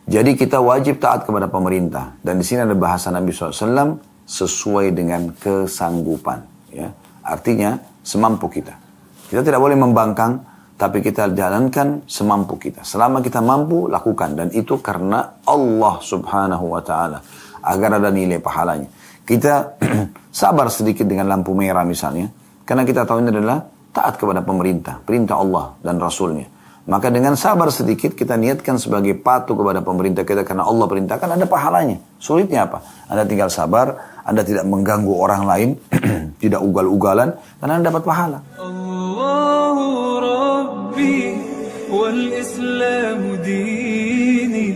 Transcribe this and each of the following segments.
Jadi kita wajib taat kepada pemerintah. Dan di sini ada bahasa Nabi SAW sesuai dengan kesanggupan. Ya. Artinya semampu kita. Kita tidak boleh membangkang, tapi kita jalankan semampu kita. Selama kita mampu, lakukan. Dan itu karena Allah Subhanahu wa ta'ala. Agar ada nilai pahalanya. Kita sabar sedikit dengan lampu merah misalnya. Karena kita tahu ini adalah taat kepada pemerintah. Perintah Allah dan Rasulnya. Maka dengan sabar sedikit kita niatkan sebagai patuh kepada pemerintah kita. Karena Allah perintahkan ada pahalanya. Sulitnya apa? Anda tinggal sabar. Anda tidak mengganggu orang lain. Tidak ugal-ugalan. Dan Anda dapat pahala. Allahu Rabbi wal Islamu dini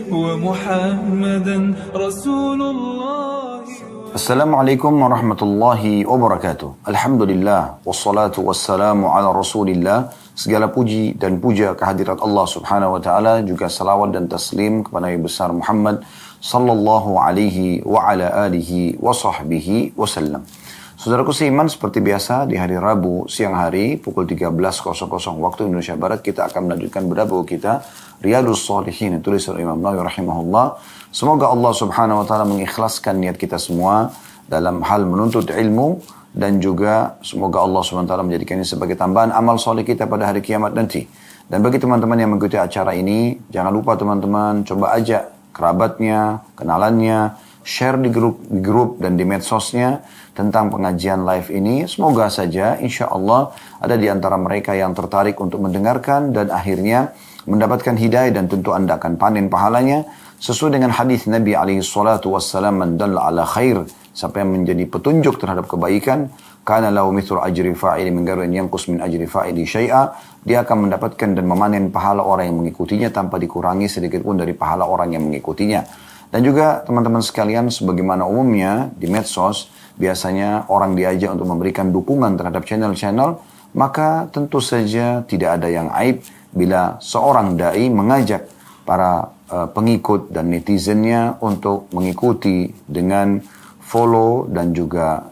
wa Muhammadan Rasulullah. Assalamualaikum warahmatullahi wabarakatuh. Alhamdulillah wassalatu wassalamu ala Rasulillah. Segala puji dan puja kehadirat Allah Subhanahu wa taala, juga salawat dan taslim kepada Nabi besar Muhammad sallallahu alaihi wa ala alihi wa sahbihi wasallam. Saudaraku seiman, seperti biasa di hari Rabu siang hari pukul 13.00 waktu Indonesia Barat kita akan melanjutkan bedah buku kita Riyadhus Shalihin, tulis oleh Imam Nawawi rahimahullah. Semoga Allah Subhanahu wa taala mengikhlaskan niat kita semua dalam hal menuntut ilmu, dan juga semoga Allah Subhanahu wa taala menjadikannya sebagai tambahan amal soleh kita pada hari kiamat nanti. Dan bagi teman-teman yang mengikuti acara ini, jangan lupa teman-teman coba ajak kerabatnya, kenalannya, share di grup dan di medsosnya tentang pengajian live ini. Semoga saja insya Allah ada di antara mereka yang tertarik untuk mendengarkan dan akhirnya mendapatkan hidayah, dan tentu Anda akan panen pahalanya sesuai dengan hadis Nabi alaihi salatu wassalam, man dalla ala khair, siapa yang menjadi petunjuk terhadap kebaikan, kana lahu mithlu ajri fa'ili min ghairi an yanqus min ajri fa'ili syai'a, dia akan mendapatkan dan memanen pahala orang yang mengikutinya tanpa dikurangi sedikit pun dari pahala orang yang mengikutinya. Dan juga teman-teman sekalian, sebagaimana umumnya di medsos biasanya orang diajak untuk memberikan dukungan terhadap channel-channel, maka tentu saja tidak ada yang aib bila seorang dai mengajak para pengikut dan netizennya untuk mengikuti dengan follow dan juga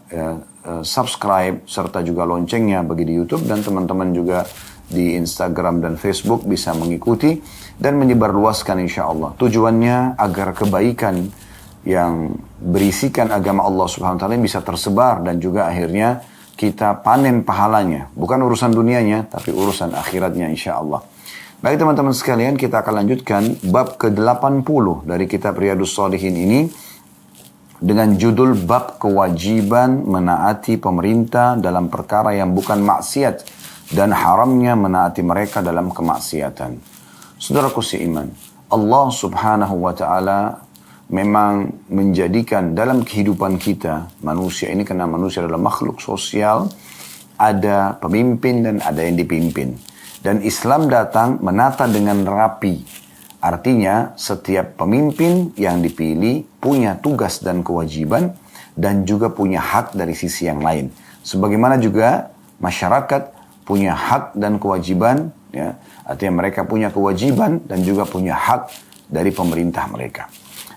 subscribe serta juga loncengnya bagi di YouTube, dan teman-teman juga di Instagram dan Facebook bisa mengikuti dan menyebarluaskan insya Allah. Tujuannya agar kebaikan yang berisikan agama Allah Subhanahu wa taala bisa tersebar, dan juga akhirnya kita panen pahalanya. Bukan urusan dunianya, tapi urusan akhiratnya insya Allah. Baik teman-teman sekalian, kita akan lanjutkan bab ke-80 dari kitab Riyadhus Shalihin ini dengan judul bab kewajiban menaati pemerintah dalam perkara yang bukan maksiat dan haramnya menaati mereka dalam kemaksiatan. Saudaraku seiman, Allah Subhanahu wa taala memang menjadikan dalam kehidupan kita manusia ini, karena manusia adalah makhluk sosial, ada pemimpin dan ada yang dipimpin. Dan Islam datang menata dengan rapi. Artinya setiap pemimpin yang dipilih punya tugas dan kewajiban, dan juga punya hak dari sisi yang lain. Sebagaimana juga masyarakat punya hak dan kewajiban, ya. Artinya mereka punya kewajiban dan juga punya hak dari pemerintah mereka.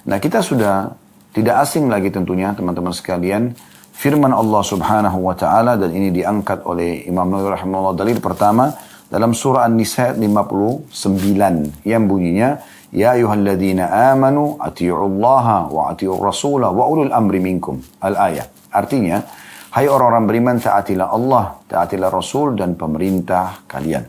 Nah, kita sudah tidak asing lagi tentunya teman-teman sekalian firman Allah Subhanahu wa taala, dan ini diangkat oleh Imam Nawawi rahimahullah. Dalil pertama dalam surah An-Nisa 59 yang bunyinya, ya ayyuhalladzina amanu atii'ullaha wa atii'ur rasula wa ulul amri minkum. Al-ayah. Artinya, hai orang-orang beriman, taatilah Allah, taatilah Rasul dan pemerintah kalian.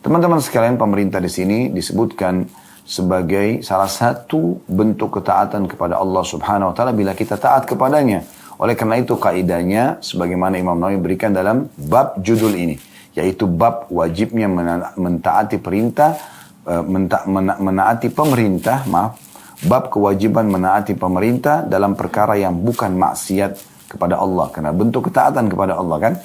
Teman-teman sekalian, pemerintah di sini disebutkan sebagai salah satu bentuk ketaatan kepada Allah Subhanahu wa taala bila kita taat kepadanya. Oleh karena itu kaidahnya sebagaimana Imam Nawawi berikan dalam bab judul ini, yaitu bab wajibnya mentaati perintah, menaati pemerintah, bab kewajiban menaati pemerintah dalam perkara yang bukan maksiat kepada Allah, karena bentuk ketaatan kepada Allah kan.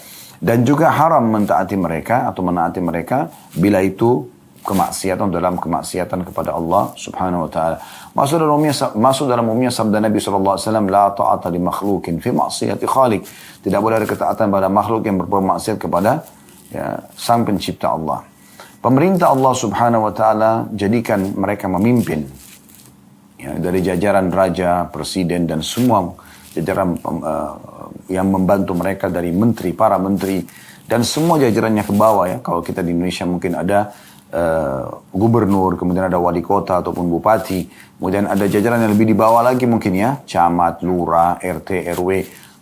Dan juga haram mentaati mereka atau menaati mereka bila itu kemaksiatan dalam kemaksiatan kepada Allah Subhanahu wa taala. Masuk dalam umumnya sabda Nabi sallallahu alaihi wasallam, la ta'ata li makhluqin fi ma'siyati khaliq. Tidak boleh ada ketaatan pada makhluk yang berbuat maksiat kepada sang pencipta Allah. Pemerintah Allah Subhanahu wa taala jadikan mereka memimpin, dari jajaran raja, presiden dan semua jajaran yang membantu mereka dari menteri, para menteri dan semua jajarannya ke bawah ya. Kalau kita di Indonesia mungkin ada gubernur, kemudian ada wali kota ataupun bupati, kemudian ada jajaran yang lebih di bawah lagi mungkin ya, camat, lurah, RT, RW,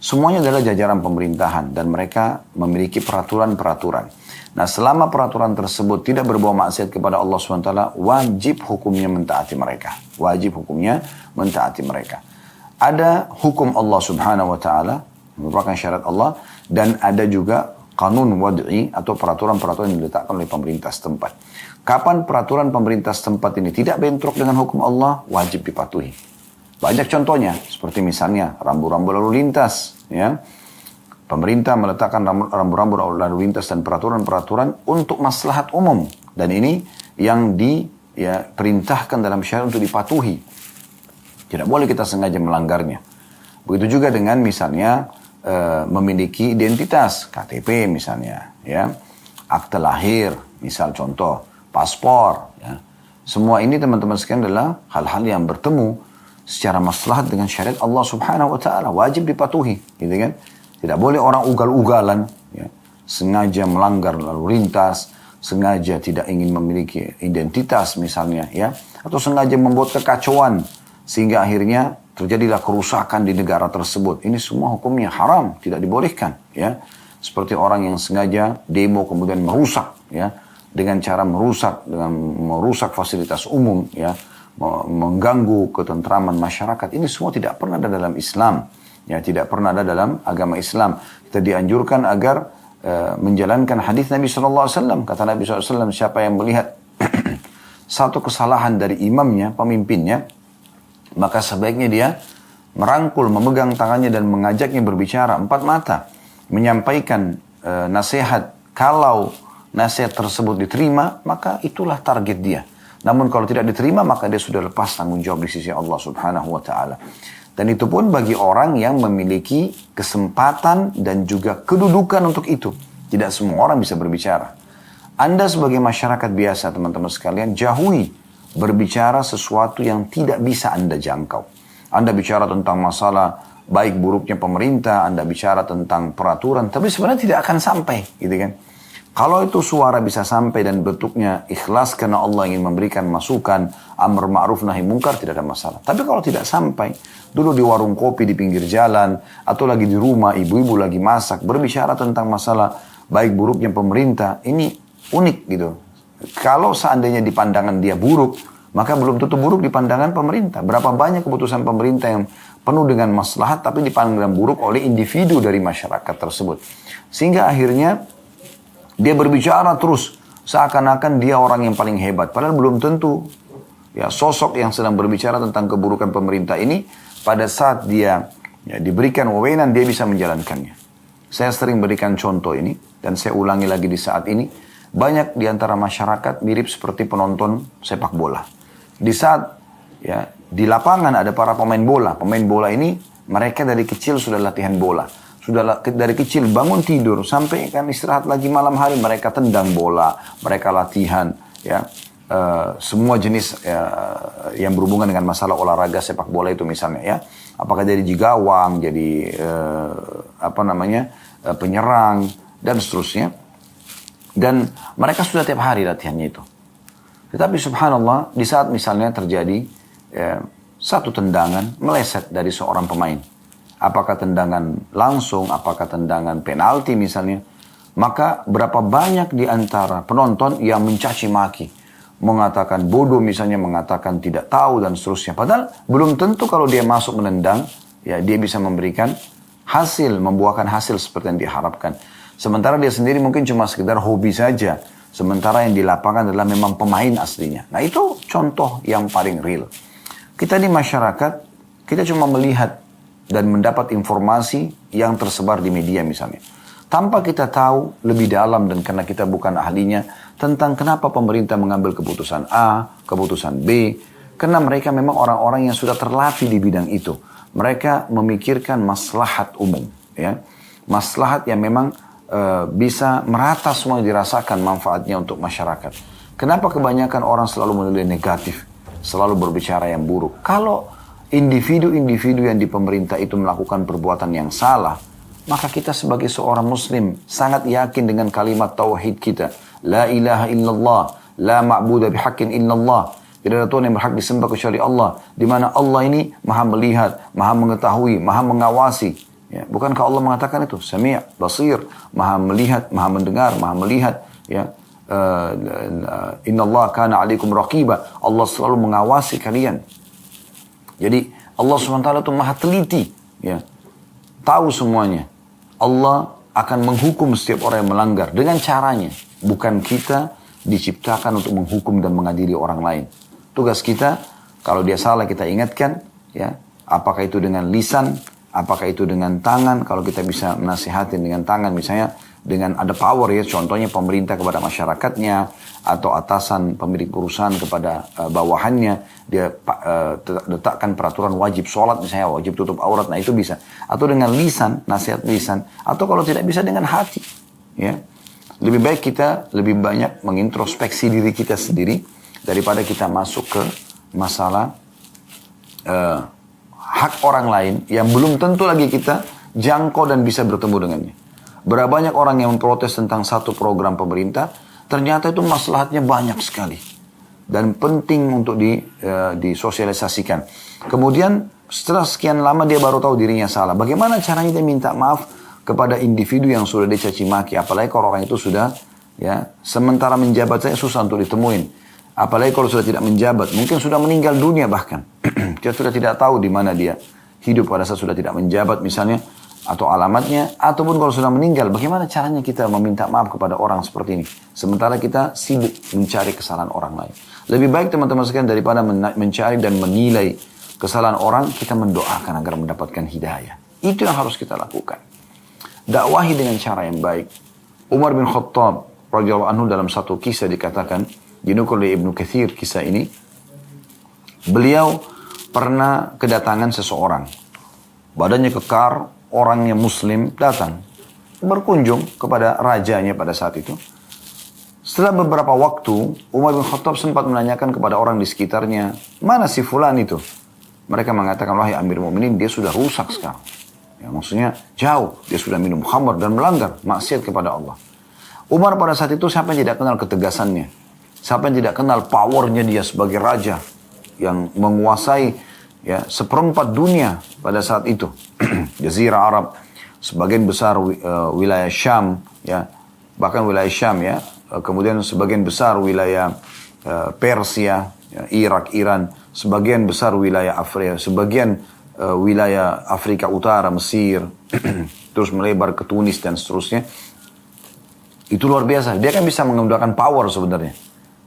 semuanya adalah jajaran pemerintahan dan mereka memiliki peraturan-peraturan. Nah, selama peraturan tersebut tidak berbau maksiat kepada Allah SWT, wajib hukumnya mentaati mereka. Wajib hukumnya mentaati mereka. Ada hukum Allah Subhanahu wa Ta'ala, merupakan syarat Allah, dan ada juga kanun wad'i atau peraturan-peraturan yang diletakkan oleh pemerintah setempat. Kapan peraturan pemerintah setempat ini tidak bentrok dengan hukum Allah, wajib dipatuhi. Banyak contohnya, seperti misalnya rambu-rambu lalu lintas, ya. Pemerintah meletakkan rambu-rambu lalu lintas dan peraturan-peraturan untuk maslahat umum. Dan ini yang diperintahkan dalam syariat untuk dipatuhi. Tidak boleh kita sengaja melanggarnya. Begitu juga dengan misalnya memiliki identitas, KTP misalnya, ya, akte lahir, misal contoh, paspor. Ya. Semua ini teman-teman sekalian adalah hal-hal yang bertemu secara maslahat dengan syariat Allah Subhanahu Wa Taala, wajib dipatuhi, gitu kan? Tidak boleh orang ugal-ugalan, ya, sengaja melanggar lalu lintas, sengaja tidak ingin memiliki identitas misalnya, ya, atau sengaja membuat kekacauan sehingga akhirnya terjadilah kerusakan di negara tersebut. Ini semua hukumnya haram, tidak dibolehkan, ya. Seperti orang yang sengaja demo kemudian merusak, ya, dengan cara merusak fasilitas umum, ya, mengganggu ketentraman masyarakat. Ini semua tidak pernah ada dalam Islam. Ya, tidak pernah ada dalam agama Islam. Kita dianjurkan agar menjalankan hadis Nabi SAW. Kata Nabi SAW, siapa yang melihat satu kesalahan dari imamnya, pemimpinnya, maka sebaiknya dia merangkul, memegang tangannya dan mengajaknya berbicara empat mata. Menyampaikan nasihat. Kalau nasihat tersebut diterima, maka itulah target dia. Namun kalau tidak diterima, maka dia sudah lepas tanggung jawab di sisi Allah Subhanahu Wa Ta'ala. Dan itu pun bagi orang yang memiliki kesempatan dan juga kedudukan untuk itu. Tidak semua orang bisa berbicara. Anda sebagai masyarakat biasa, teman-teman sekalian, jauhi berbicara sesuatu yang tidak bisa Anda jangkau. Anda bicara tentang masalah baik buruknya pemerintah, Anda bicara tentang peraturan, tapi sebenarnya tidak akan sampai, gitu kan? Kalau itu suara bisa sampai dan bentuknya ikhlas karena Allah ingin memberikan masukan, amar ma'ruf nahi mungkar, tidak ada masalah. Tapi kalau tidak sampai, dulu di warung kopi di pinggir jalan, atau lagi di rumah, ibu-ibu lagi masak, berbicara tentang masalah baik buruknya pemerintah, ini unik gitu. Kalau seandainya di pandangan dia buruk, maka belum tentu buruk di pandangan pemerintah. Berapa banyak keputusan pemerintah yang penuh dengan maslahat, tapi dipandang buruk oleh individu dari masyarakat tersebut. Sehingga akhirnya dia berbicara terus, seakan-akan dia orang yang paling hebat. Padahal belum tentu. Ya, sosok yang sedang berbicara tentang keburukan pemerintah ini, pada saat dia diberikan wewenang, dia bisa menjalankannya. Saya sering berikan contoh ini, dan saya ulangi lagi di saat ini. Banyak di antara masyarakat mirip seperti penonton sepak bola. Di saat di lapangan ada para pemain bola. Pemain bola ini, mereka dari kecil sudah latihan bola. Sudah dari kecil bangun tidur sampai kan istirahat lagi malam hari, mereka tendang bola, mereka latihan, ya, semua jenis yang berhubungan dengan masalah olahraga sepak bola itu misalnya, ya, apakah jadi gawang, jadi penyerang dan seterusnya, dan mereka sudah tiap hari latihannya itu. Tetapi subhanallah, di saat misalnya terjadi satu tendangan meleset dari seorang pemain, apakah tendangan langsung, apakah tendangan penalti misalnya, maka berapa banyak di antara penonton yang mencaci maki, mengatakan bodoh misalnya, mengatakan tidak tahu dan seterusnya. Padahal belum tentu kalau dia masuk menendang, ya, dia bisa memberikan hasil, membuahkan hasil seperti yang diharapkan. Sementara dia sendiri mungkin cuma sekedar hobi saja. Sementara yang di lapangan adalah memang pemain aslinya. Nah, itu contoh yang paling real. Kita di masyarakat, kita cuma melihat dan mendapat informasi yang tersebar di media misalnya. Tanpa kita tahu lebih dalam dan karena kita bukan ahlinya tentang kenapa pemerintah mengambil keputusan A, keputusan B. Karena mereka memang orang-orang yang sudah terlatih di bidang itu. Mereka memikirkan maslahat umum, ya. Maslahat yang memang bisa merata semua dirasakan manfaatnya untuk masyarakat. Kenapa kebanyakan orang selalu menilai negatif, selalu berbicara yang buruk? Kalau individu-individu yang di pemerintah itu melakukan perbuatan yang salah, maka kita sebagai seorang muslim sangat yakin dengan kalimat tauhid kita. La ilaha illallah, La ma'budu bihaqqin illallah. Tidak ada Tuhan yang berhak disembah kecuali Allah. Di mana Allah ini maha melihat, maha mengetahui, maha mengawasi. Ya, bukankah Allah mengatakan itu? Sami', basir, maha melihat, maha mendengar, maha melihat. Ya, Inna Allah kana alaikum raqiba. Allah selalu mengawasi kalian. Jadi Allah SWT itu maha teliti. Ya, tahu semuanya. Allah akan menghukum setiap orang yang melanggar dengan caranya. Bukan kita diciptakan untuk menghukum dan mengadili orang lain. Tugas kita, kalau dia salah kita ingatkan, ya, apakah itu dengan lisan, apakah itu dengan tangan, kalau kita bisa menasihatin dengan tangan, misalnya dengan ada power ya, contohnya pemerintah kepada masyarakatnya, atau atasan pemilik perusahaan kepada bawahannya, dia letakkan peraturan wajib sholat misalnya, wajib tutup aurat, nah itu bisa. Atau dengan lisan, nasihat lisan, atau kalau tidak bisa dengan hati, ya. Lebih baik kita lebih banyak mengintrospeksi diri kita sendiri, daripada kita masuk ke masalah hak orang lain yang belum tentu lagi kita jangkau dan bisa bertemu dengannya. Berapa banyak orang yang memprotes tentang satu program pemerintah, ternyata itu maslahatnya banyak sekali dan penting untuk disosialisasikan. Kemudian setelah sekian lama dia baru tahu dirinya salah. Bagaimana caranya dia minta maaf kepada individu yang sudah dicaci maki, apalagi kalau orang itu sudah, ya, sementara menjabat saya susah untuk ditemuin. Apalagi kalau sudah tidak menjabat, mungkin sudah meninggal dunia bahkan. Kita sudah tidak tahu di mana dia hidup pada saat sudah tidak menjabat misalnya, atau alamatnya, ataupun kalau sudah meninggal, bagaimana caranya kita meminta maaf kepada orang seperti ini? Sementara kita sibuk mencari kesalahan orang lain. Lebih baik teman-teman sekalian daripada mencari dan menilai kesalahan orang, kita mendoakan agar mendapatkan hidayah. Itu yang harus kita lakukan. Dakwahi dengan cara yang baik. Umar bin Khattab radhiyallahu anhu dalam satu kisah dikatakan, dinukul oleh Ibnu Katsir kisah ini, beliau pernah kedatangan seseorang, badannya kekar, orangnya muslim, datang berkunjung kepada rajanya pada saat itu. Setelah beberapa waktu, Umar bin Khattab sempat menanyakan kepada orang di sekitarnya, mana si fulan itu? Mereka mengatakan, wahai Amir Mu'minin, dia sudah rusak sekarang. Ya, maksudnya jauh, dia sudah minum khamar dan melanggar maksiat kepada Allah. Umar pada saat itu siapa yang tidak kenal ketegasannya? Siapa yang tidak kenal powernya dia sebagai raja yang menguasai, ya, seperempat dunia pada saat itu. Jazirah Arab, sebagian besar wilayah Syam, ya, bahkan wilayah Syam, ya, kemudian sebagian besar wilayah Persia, ya, Irak, Iran, sebagian besar wilayah Afrika, sebagian wilayah Afrika Utara, Mesir, terus melebar ke Tunis dan seterusnya. Itu luar biasa. Dia kan bisa menggunakan power sebenarnya.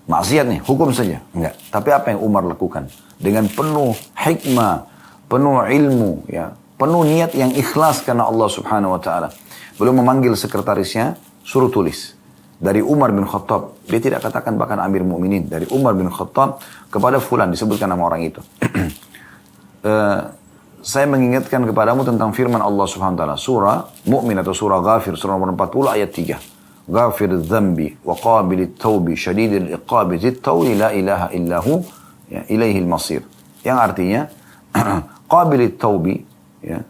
Maksiat nih, hukum saja. Enggak. Tapi apa yang Umar lakukan? Dengan penuh hikmah, penuh ilmu, ya, penuh niat yang ikhlas karena Allah Subhanahu wa taala. Beliau memanggil sekretarisnya, suruh tulis. Dari Umar bin Khattab, dia tidak katakan bahkan Amir Mu'minin, dari Umar bin Khattab kepada fulan, disebutkan nama orang itu. Saya mengingatkan kepadamu tentang firman Allah Subhanahu wa taala, surah Mu'min atau surah Ghafir, surah nomor 40 ayat 3. Ghafir dzambi wa qabilit taubi syadidil iqabi dzit tauli la ilaha illahu, ya, ilaihil masir. Yang artinya qabilit taubi, ya,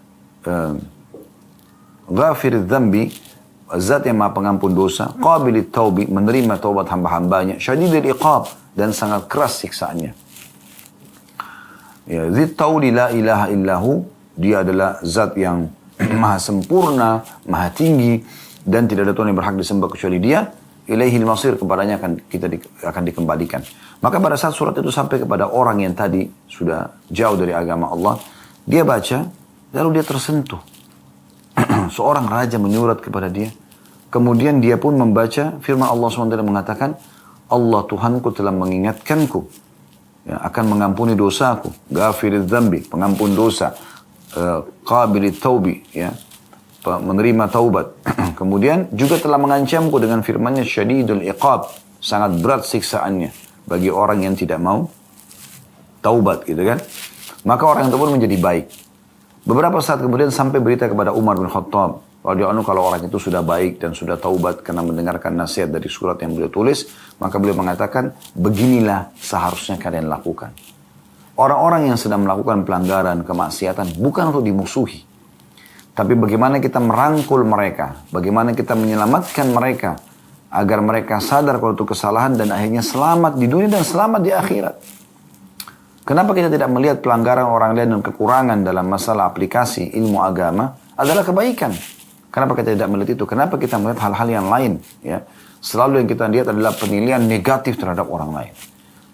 ghafir dzambi, zat yang maha pengampun dosa, qabilit taubi, menerima taubat hamba-hambanya, syadidil iqab, dan sangat keras siksaannya. Ya, dzit tauli la ilaha illahu, dia adalah zat yang maha sempurna, maha tinggi, dan tidak ada Tuhan yang berhak disembah kecuali dia. Ilaihil masir, kepadanya akan dikembalikan. Maka pada saat surat itu sampai kepada orang yang tadi sudah jauh dari agama Allah, dia baca, lalu dia tersentuh. Seorang raja menyurat kepada dia. Kemudian dia pun membaca firman Allah SWT mengatakan, Allah Tuhanku telah mengingatkanku, ya, akan mengampuni dosaku. Ghafiridz dzambi, pengampun dosa. Qabilit taubi, ya, menerima taubat. Kemudian juga telah mengancamku dengan firman-Nya syadidul iqab, sangat berat siksaannya bagi orang yang tidak mau taubat, gitu kan. Maka orang itu pun menjadi baik. Beberapa saat kemudian sampai berita kepada Umar bin Khattab radhiyallahu anhu, kalau orang itu sudah baik dan sudah taubat karena mendengarkan nasihat dari surat yang beliau tulis, maka beliau mengatakan, beginilah seharusnya kalian lakukan. Orang-orang yang sedang melakukan pelanggaran, kemaksiatan, bukan untuk dimusuhi, tapi bagaimana kita merangkul mereka, bagaimana kita menyelamatkan mereka agar mereka sadar kalau itu kesalahan dan akhirnya selamat di dunia dan selamat di akhirat. Kenapa kita tidak melihat pelanggaran orang lain dan kekurangan dalam masalah aplikasi ilmu agama adalah kebaikan? Kenapa kita tidak melihat itu? Kenapa kita melihat hal-hal yang lain? Ya, selalu yang kita lihat adalah penilaian negatif terhadap orang lain.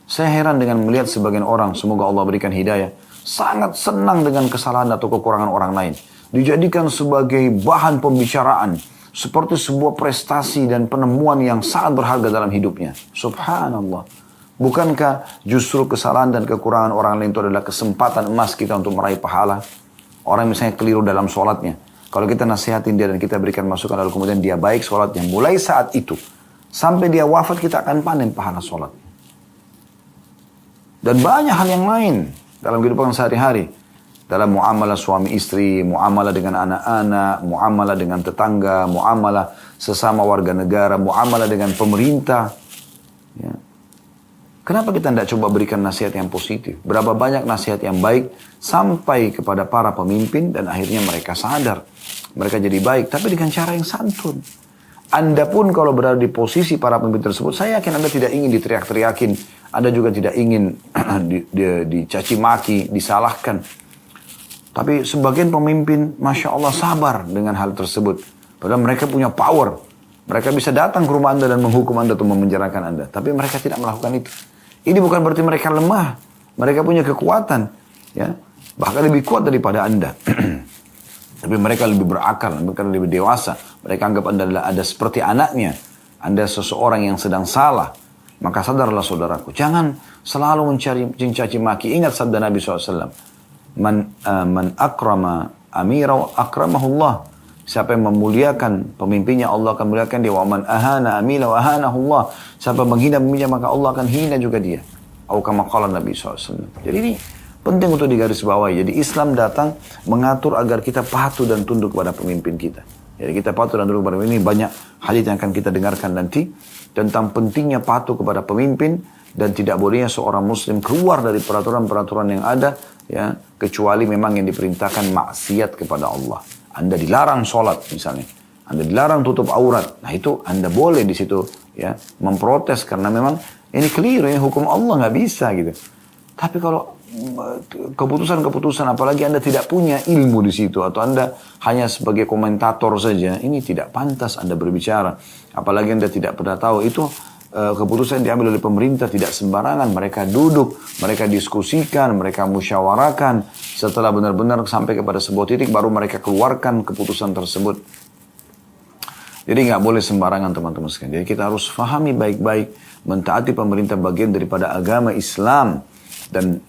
Saya heran dengan melihat sebagian orang, semoga Allah berikan hidayah, sangat senang dengan kesalahan atau kekurangan orang lain. Dijadikan sebagai bahan pembicaraan, seperti sebuah prestasi dan penemuan yang sangat berharga dalam hidupnya. Subhanallah. Bukankah justru kesalahan dan kekurangan orang lain itu adalah kesempatan emas kita untuk meraih pahala? Orang misalnya keliru dalam sholatnya. Kalau kita nasihatin dia dan kita berikan masukan lalu kemudian dia baik sholatnya. Mulai saat itu, sampai dia wafat kita akan panen pahala sholat. Dan banyak hal yang lain dalam kehidupan sehari-hari. Dalam muamalah suami istri, muamalah dengan anak-anak, muamalah dengan tetangga, muamalah sesama warga negara, muamalah dengan pemerintah. Ya. Kenapa kita tidak coba berikan nasihat yang positif? Berapa banyak nasihat yang baik sampai kepada para pemimpin dan akhirnya mereka sadar. Mereka jadi baik, tapi dengan cara yang santun. Anda pun kalau berada di posisi para pemimpin tersebut, saya yakin Anda tidak ingin diteriak-teriakin. Anda juga tidak ingin dicaci maki, disalahkan. Tapi sebagian pemimpin, Masya Allah sabar dengan hal tersebut. Padahal mereka punya power. Mereka bisa datang ke rumah Anda dan menghukum Anda atau memenjarakan Anda. Tapi mereka tidak melakukan itu. Ini bukan berarti mereka lemah. Mereka punya kekuatan. Ya, bahkan lebih kuat daripada Anda. Tapi mereka lebih berakal, mereka lebih dewasa. Mereka anggap Anda adalah ada seperti anaknya. Anda seseorang yang sedang salah. Maka sadarlah saudaraku. Jangan selalu mencaci maki. Ingat sabda Nabi SAW. Man akrama amira akramahullah. Siapa yang memuliakan pemimpinnya, Allah akan muliakan dia. Wa man ahana amila wa ahanahullah. Siapa menghina pemimpinnya, maka Allah akan hina juga dia. Atau kama qala Nabi SAW. Jadi ini penting untuk digarisbawahi. Jadi Islam datang mengatur agar kita patuh dan tunduk kepada pemimpin kita. Jadi kita patuh dan tunduk kepada pemimpin. Ini banyak hadits yang akan kita dengarkan nanti tentang pentingnya patuh kepada pemimpin dan tidak bolehnya seorang muslim keluar dari peraturan-peraturan yang ada, ya, kecuali memang yang diperintahkan maksiat kepada Allah. Anda dilarang sholat misalnya, Anda dilarang tutup aurat. Nah itu Anda boleh di situ ya memprotes karena memang ini keliru, ini hukum Allah, nggak bisa gitu. Tapi kalau keputusan-keputusan, apalagi Anda tidak punya ilmu di situ atau Anda hanya sebagai komentator saja, ini tidak pantas Anda berbicara. Apalagi Anda tidak pernah tahu itu keputusan yang diambil oleh pemerintah tidak sembarangan. Mereka duduk, mereka diskusikan, mereka musyawarakan. Setelah benar-benar sampai kepada sebuah titik, baru mereka keluarkan keputusan tersebut. Jadi nggak boleh sembarangan teman-teman sekalian. Jadi kita harus fahami baik-baik, mentaati pemerintah bagian daripada agama Islam dan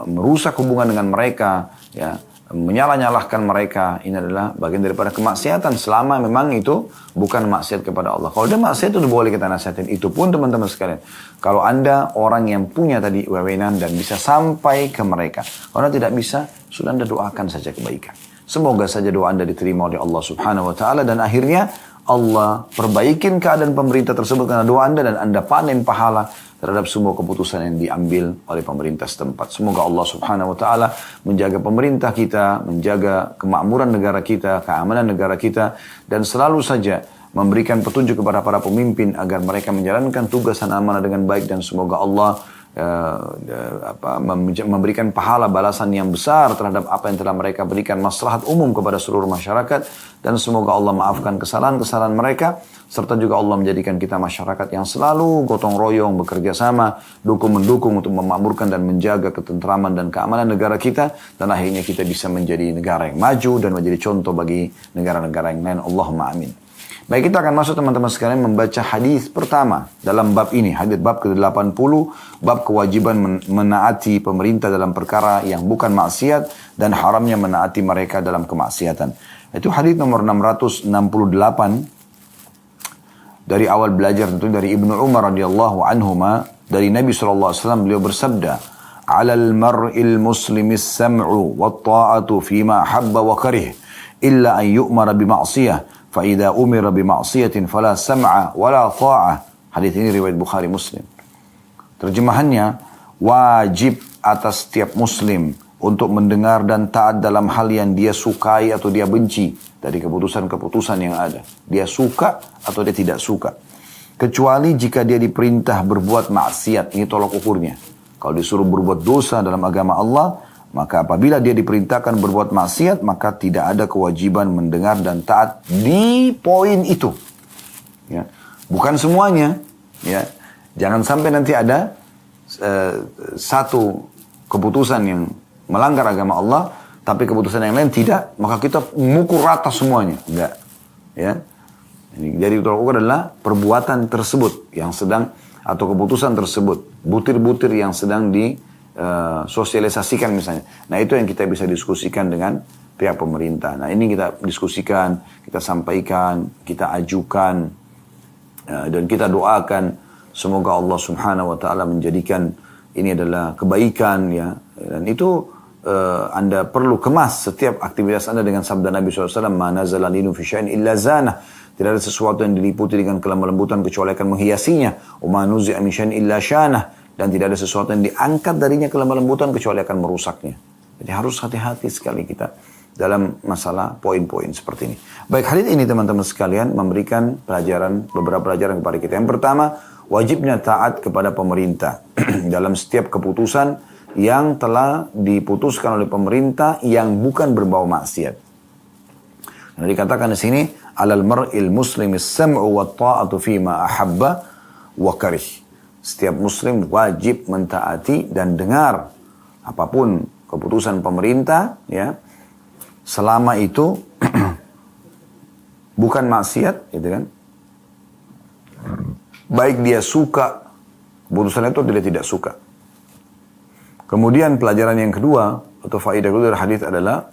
merusak hubungan dengan mereka, ya, menyalah-nyalahkan mereka, ini adalah bagian daripada kemaksiatan selama memang itu bukan maksiat kepada Allah. Kalau dia maksiat itu boleh kita nasihatin. Itu pun teman-teman sekalian, kalau Anda orang yang punya tadi wewenang dan bisa sampai ke mereka. Kalau tidak bisa, sudah Anda doakan saja kebaikan. Semoga saja doa Anda diterima oleh Allah Subhanahu wa taala dan akhirnya Allah perbaikin keadaan pemerintah tersebut karena doa Anda dan Anda panen pahala terhadap semua keputusan yang diambil oleh pemerintah setempat. Semoga Allah Subhanahu wa taala menjaga pemerintah kita, menjaga kemakmuran negara kita, keamanan negara kita, dan selalu saja memberikan petunjuk kepada para pemimpin agar mereka menjalankan tugas dan amanah dengan baik, dan semoga Allah memberikan pahala balasan yang besar terhadap apa yang telah mereka berikan maslahat umum kepada seluruh masyarakat, dan semoga Allah maafkan kesalahan-kesalahan mereka, serta juga Allah menjadikan kita masyarakat yang selalu gotong royong, bekerja sama, dukung-mendukung untuk memakmurkan dan menjaga ketentraman dan keamanan negara kita, dan akhirnya kita bisa menjadi negara yang maju dan menjadi contoh bagi negara-negara yang lain. Allahumma amin. Baik, kita akan masuk teman-teman sekalian membaca hadis pertama dalam bab ini, hadis bab ke-80, bab kewajiban menaati pemerintah dalam perkara yang bukan maksiat dan haramnya menaati mereka dalam kemaksiatan. Itu hadis nomor 668 dari awal belajar, tentu dari Ibnu Umar radhiyallahu anhuma, dari Nabi SAW. Beliau bersabda, "Alal mar'il muslimis sam'u wat ta'atu fima habba wa karih illa an yu'mara bi ma'siyah." فَإِذَا أُمِرَ بِمَعْصِيَةٍ فَلَا سَمْعَ وَلَا طَاعَةٍ. Hadis ini riwayat Bukhari Muslim. Terjemahannya, wajib atas setiap muslim untuk mendengar dan taat dalam hal yang dia sukai atau dia benci dari keputusan-keputusan yang ada. Dia suka atau dia tidak suka. kecuali jika dia diperintah berbuat maksiat. Ini tolak ukurnya. Kalau disuruh berbuat dosa dalam agama Allah, maka apabila dia diperintahkan berbuat maksiat, maka tidak ada kewajiban mendengar dan taat di poin itu. Ya. Bukan semuanya. Ya. Jangan sampai nanti ada satu keputusan yang melanggar agama Allah, tapi keputusan yang lain tidak, maka kita mengukur rata semuanya. Enggak. Ya. Jadi tolak ukur adalah perbuatan tersebut yang sedang, atau keputusan tersebut, butir-butir yang sedang sosialisasikan misalnya. Nah itu yang kita bisa diskusikan dengan pihak pemerintah. Nah ini kita diskusikan, kita sampaikan, kita ajukan, dan kita doakan semoga Allah Subhanahu Wa Taala menjadikan ini adalah kebaikan, ya. Dan itu Anda perlu kemas setiap aktivitas Anda dengan sabda Nabi SAW, "Ma nazala linu fi syai'in illa zanah." Tidak ada sesuatu yang diliputi dengan kelemah lembutan kecuali akan menghiasinya. "Wa ma nuzi'a min syai'in illa syanah." Dan tidak ada sesuatu yang diangkat darinya kelemah lembutan kecuali akan merusaknya. Jadi harus hati-hati sekali kita dalam masalah poin-poin seperti ini. Baik, hadits ini teman-teman sekalian memberikan beberapa pelajaran kepada kita. Yang pertama, wajibnya taat kepada pemerintah dalam setiap keputusan yang telah diputuskan oleh pemerintah yang bukan berbau maksiat. Nah, dikatakan di sini, alal mar'il muslimis sam'u wa ta'atu fima ahabba wa karih. Setiap muslim wajib mentaati dan dengar apapun keputusan pemerintah, ya, selama itu bukan maksiat, gitu kan. Baik dia suka keputusan itu, dia tidak suka. Kemudian pelajaran yang kedua atau faedah kedua dari hadis adalah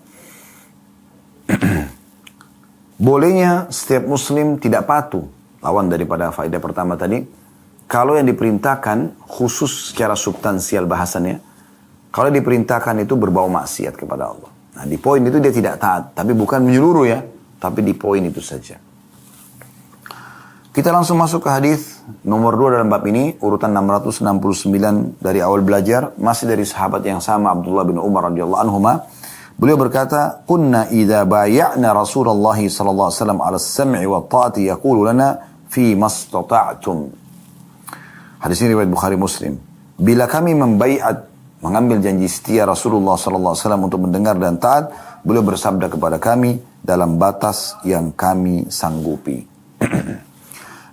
bolehnya setiap muslim tidak patuh. Lawan daripada faedah pertama tadi, kalau yang diperintahkan khusus secara substansial bahasannya, kalau diperintahkan itu berbau maksiat kepada Allah. Nah di poin itu dia tidak taat, tapi bukan menyeluruh ya, tapi di poin itu saja. Kita langsung masuk ke hadis nomor 2 dalam bab ini, urutan 669 dari awal belajar, masih dari sahabat yang sama, Abdullah bin Umar radhiyallahu anhuma. Beliau berkata, "Kunna idza bay'na Rasulullah sallallahu alaihi wasallam 'ala as-sam'i wa ta'ati yaqulu lana fi mastata'tum." Hadis ini riwayat Bukhari Muslim. Bila kami mengambil janji setia Rasulullah sallallahu alaihi wasallam untuk mendengar dan taat, beliau bersabda kepada kami dalam batas yang kami sanggupi.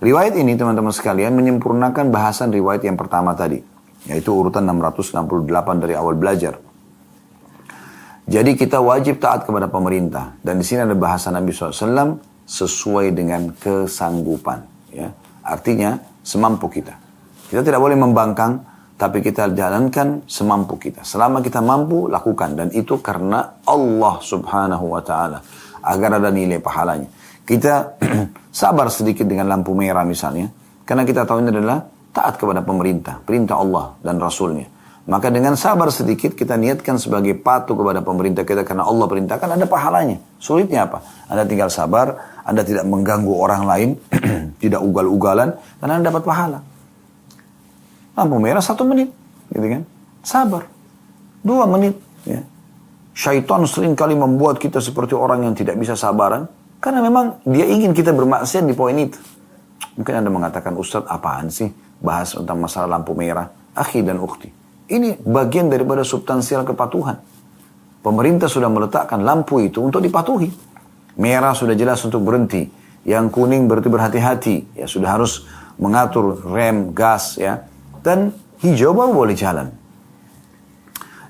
Riwayat ini teman-teman sekalian menyempurnakan bahasan riwayat yang pertama tadi, yaitu urutan 668 dari awal belajar. Jadi kita wajib taat kepada pemerintah. Dan di sini ada bahasa Nabi SAW sesuai dengan kesanggupan. Ya. Artinya semampu kita. Kita tidak boleh membangkang, tapi kita jalankan semampu kita. Selama kita mampu, lakukan. Dan itu karena Allah Subhanahu Wa Ta'ala. Agar ada nilai pahalanya. Kita sabar sedikit dengan lampu merah misalnya. Karena kita tahu ini adalah taat kepada pemerintah. Perintah Allah dan Rasulnya. Maka dengan sabar sedikit kita niatkan sebagai patuh kepada pemerintah kita karena Allah perintahkan, ada pahalanya. Sulitnya apa? Anda tinggal sabar, Anda tidak mengganggu orang lain, tidak ugal-ugalan, dan Anda dapat pahala. Lampu merah 1 menit, gitu kan? Sabar. 2 menit. Ya. Syaitan sering kali membuat kita seperti orang yang tidak bisa sabaran, karena memang dia ingin kita bermaksiat di poin itu. Mungkin Anda mengatakan, "Ustadz, apaan sih bahas tentang masalah lampu merah?" Akhi dan ukhti. Ini bagian daripada substansial kepatuhan. Pemerintah sudah meletakkan lampu itu untuk dipatuhi. Merah sudah jelas untuk berhenti. Yang kuning berarti berhati-hati. Ya sudah harus mengatur rem, gas ya. Dan hijau baru boleh jalan.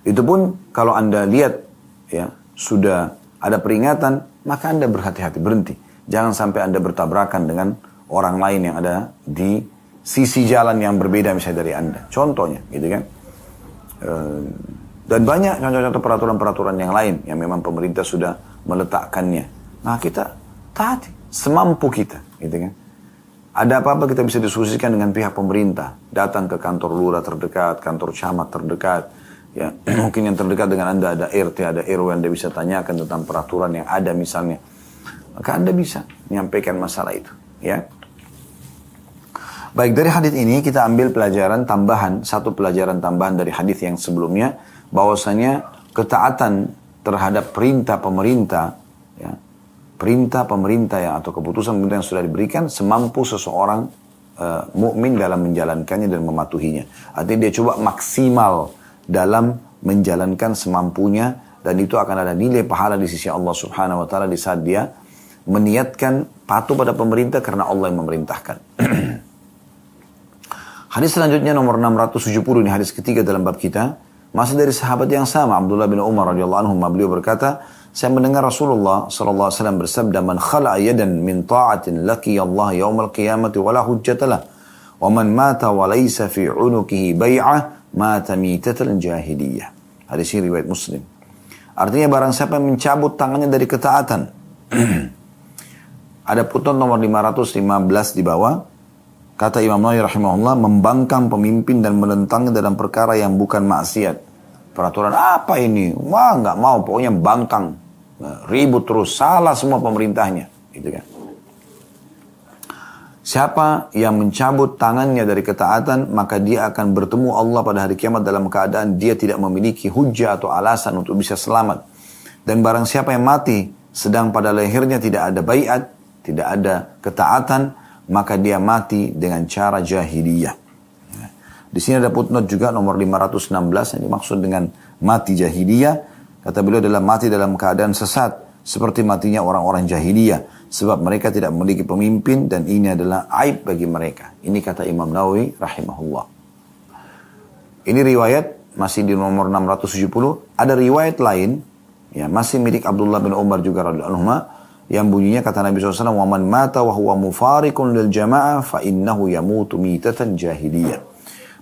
Itu pun kalau Anda lihat ya sudah ada peringatan, maka Anda berhati-hati, berhenti. Jangan sampai Anda bertabrakan dengan orang lain yang ada di sisi jalan yang berbeda misalnya dari Anda. Contohnya gitu kan. Dan banyak contoh-contoh peraturan-peraturan yang lain yang memang pemerintah sudah meletakkannya. Nah kita taati semampu kita, gitu kan. Ada apa-apa kita bisa diskusikan dengan pihak pemerintah. Datang ke kantor lurah terdekat, kantor camat terdekat. Ya, mungkin yang terdekat dengan Anda ada RT, ada RW, Anda bisa tanyakan tentang peraturan yang ada misalnya. Maka Anda bisa menyampaikan masalah itu, ya. Baik, dari hadis ini kita ambil pelajaran tambahan, satu pelajaran tambahan dari hadis yang sebelumnya, bahwasanya ketaatan terhadap perintah pemerintah, ya, perintah pemerintah yang atau keputusan pemerintah yang sudah diberikan semampu seseorang mukmin dalam menjalankannya dan mematuhinya. Artinya dia coba maksimal dalam menjalankan semampunya, dan itu akan ada nilai pahala di sisi Allah Subhanahu wa taala di saat dia meniatkan patuh pada pemerintah karena Allah yang memerintahkan. Hadis selanjutnya nomor 670, ini hadis ketiga dalam bab kita, masih dari sahabat yang sama, Abdullah bin Umar radhiyallahu anhu, beliau berkata, saya mendengar Rasulullah sallallahu alaihi wasallam bersabda, man khala'a yadan min ta'atin laqiya Allah yaumal qiyamati wala hujjatalah, wa man mata wa laysa fi 'unuqihi bai'ah mata mitatal jahiliyah. Hadis ini riwayat Muslim. Artinya barang siapa yang mencabut tangannya dari ketaatan. Ada putnot nomor 515 di bawah. Kata Imam Nawawi rahimahullah, membangkang pemimpin dan menentangnya dalam perkara yang bukan maksiat. Peraturan apa ini? Wah, nggak mau, pokoknya bangkang. Ribut terus, salah semua pemerintahnya. Gitu kan. Siapa yang mencabut tangannya dari ketaatan, maka dia akan bertemu Allah pada hari kiamat dalam keadaan dia tidak memiliki hujjah atau alasan untuk bisa selamat. Dan barang siapa yang mati, sedang pada lehernya tidak ada baiat, tidak ada ketaatan, maka dia mati dengan cara jahiliyah. Di sini ada footnote juga nomor 516 yang dimaksud dengan mati jahiliyah. Kata beliau adalah mati dalam keadaan sesat seperti matinya orang-orang jahiliyah, sebab mereka tidak memiliki pemimpin dan ini adalah aib bagi mereka. Ini kata Imam Nawawi rahimahullah. Ini riwayat masih di nomor 670. Ada riwayat lain ya masih milik Abdullah bin Umar juga radhiyallahu anhu yang bunyinya kata Nabi SAW, wa man mata wa huwa mufarikun lil jamaah fa innahu yamutu mitatan jahiliyah.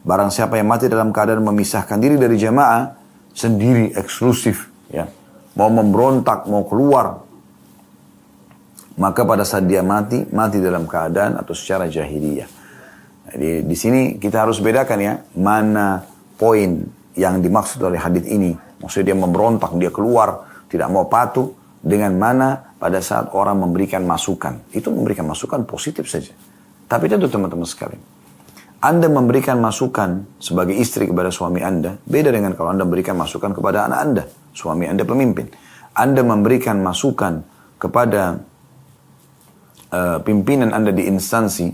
Barang siapa yang mati dalam keadaan memisahkan diri dari jamaah, sendiri, eksklusif, ya, mau memberontak, mau keluar, maka pada saat dia mati dalam keadaan atau secara jahiliyah. Jadi di sini kita harus bedakan ya, mana poin yang dimaksud oleh hadis ini. Maksudnya dia memberontak, dia keluar, tidak mau patuh, dengan mana pada saat orang memberikan masukan. Itu memberikan masukan positif saja. Tapi tentu teman-teman sekalian, Anda memberikan masukan sebagai istri kepada suami Anda, beda dengan kalau Anda memberikan masukan kepada anak Anda, suami Anda pemimpin. Anda memberikan masukan kepada pimpinan Anda di instansi,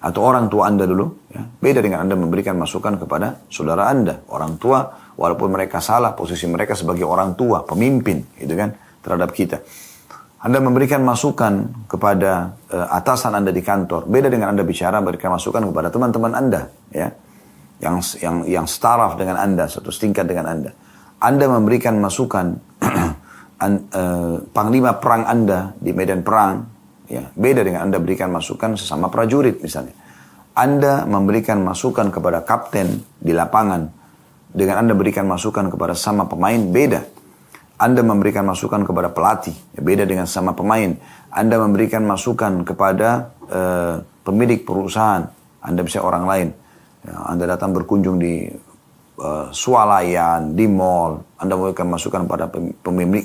atau orang tua Anda dulu, ya, beda dengan Anda memberikan masukan kepada saudara Anda, orang tua, walaupun mereka salah, posisi mereka sebagai orang tua, pemimpin, gitu kan, terhadap kita. Anda memberikan masukan kepada atasan Anda di kantor, beda dengan Anda bicara memberikan masukan kepada teman-teman Anda, ya, yang staraf dengan Anda, satu tingkat dengan Anda. Anda memberikan masukan panglima perang Anda di medan perang, ya, beda dengan Anda berikan masukan sesama prajurit misalnya. Anda memberikan masukan kepada kapten di lapangan dengan Anda berikan masukan kepada sama pemain, beda. Anda memberikan masukan kepada pelatih, ya, beda dengan sama pemain. Anda memberikan masukan kepada pemilik perusahaan, Anda bisa orang lain. Ya, Anda datang berkunjung di swalayan, di mall, Anda memberikan masukan pada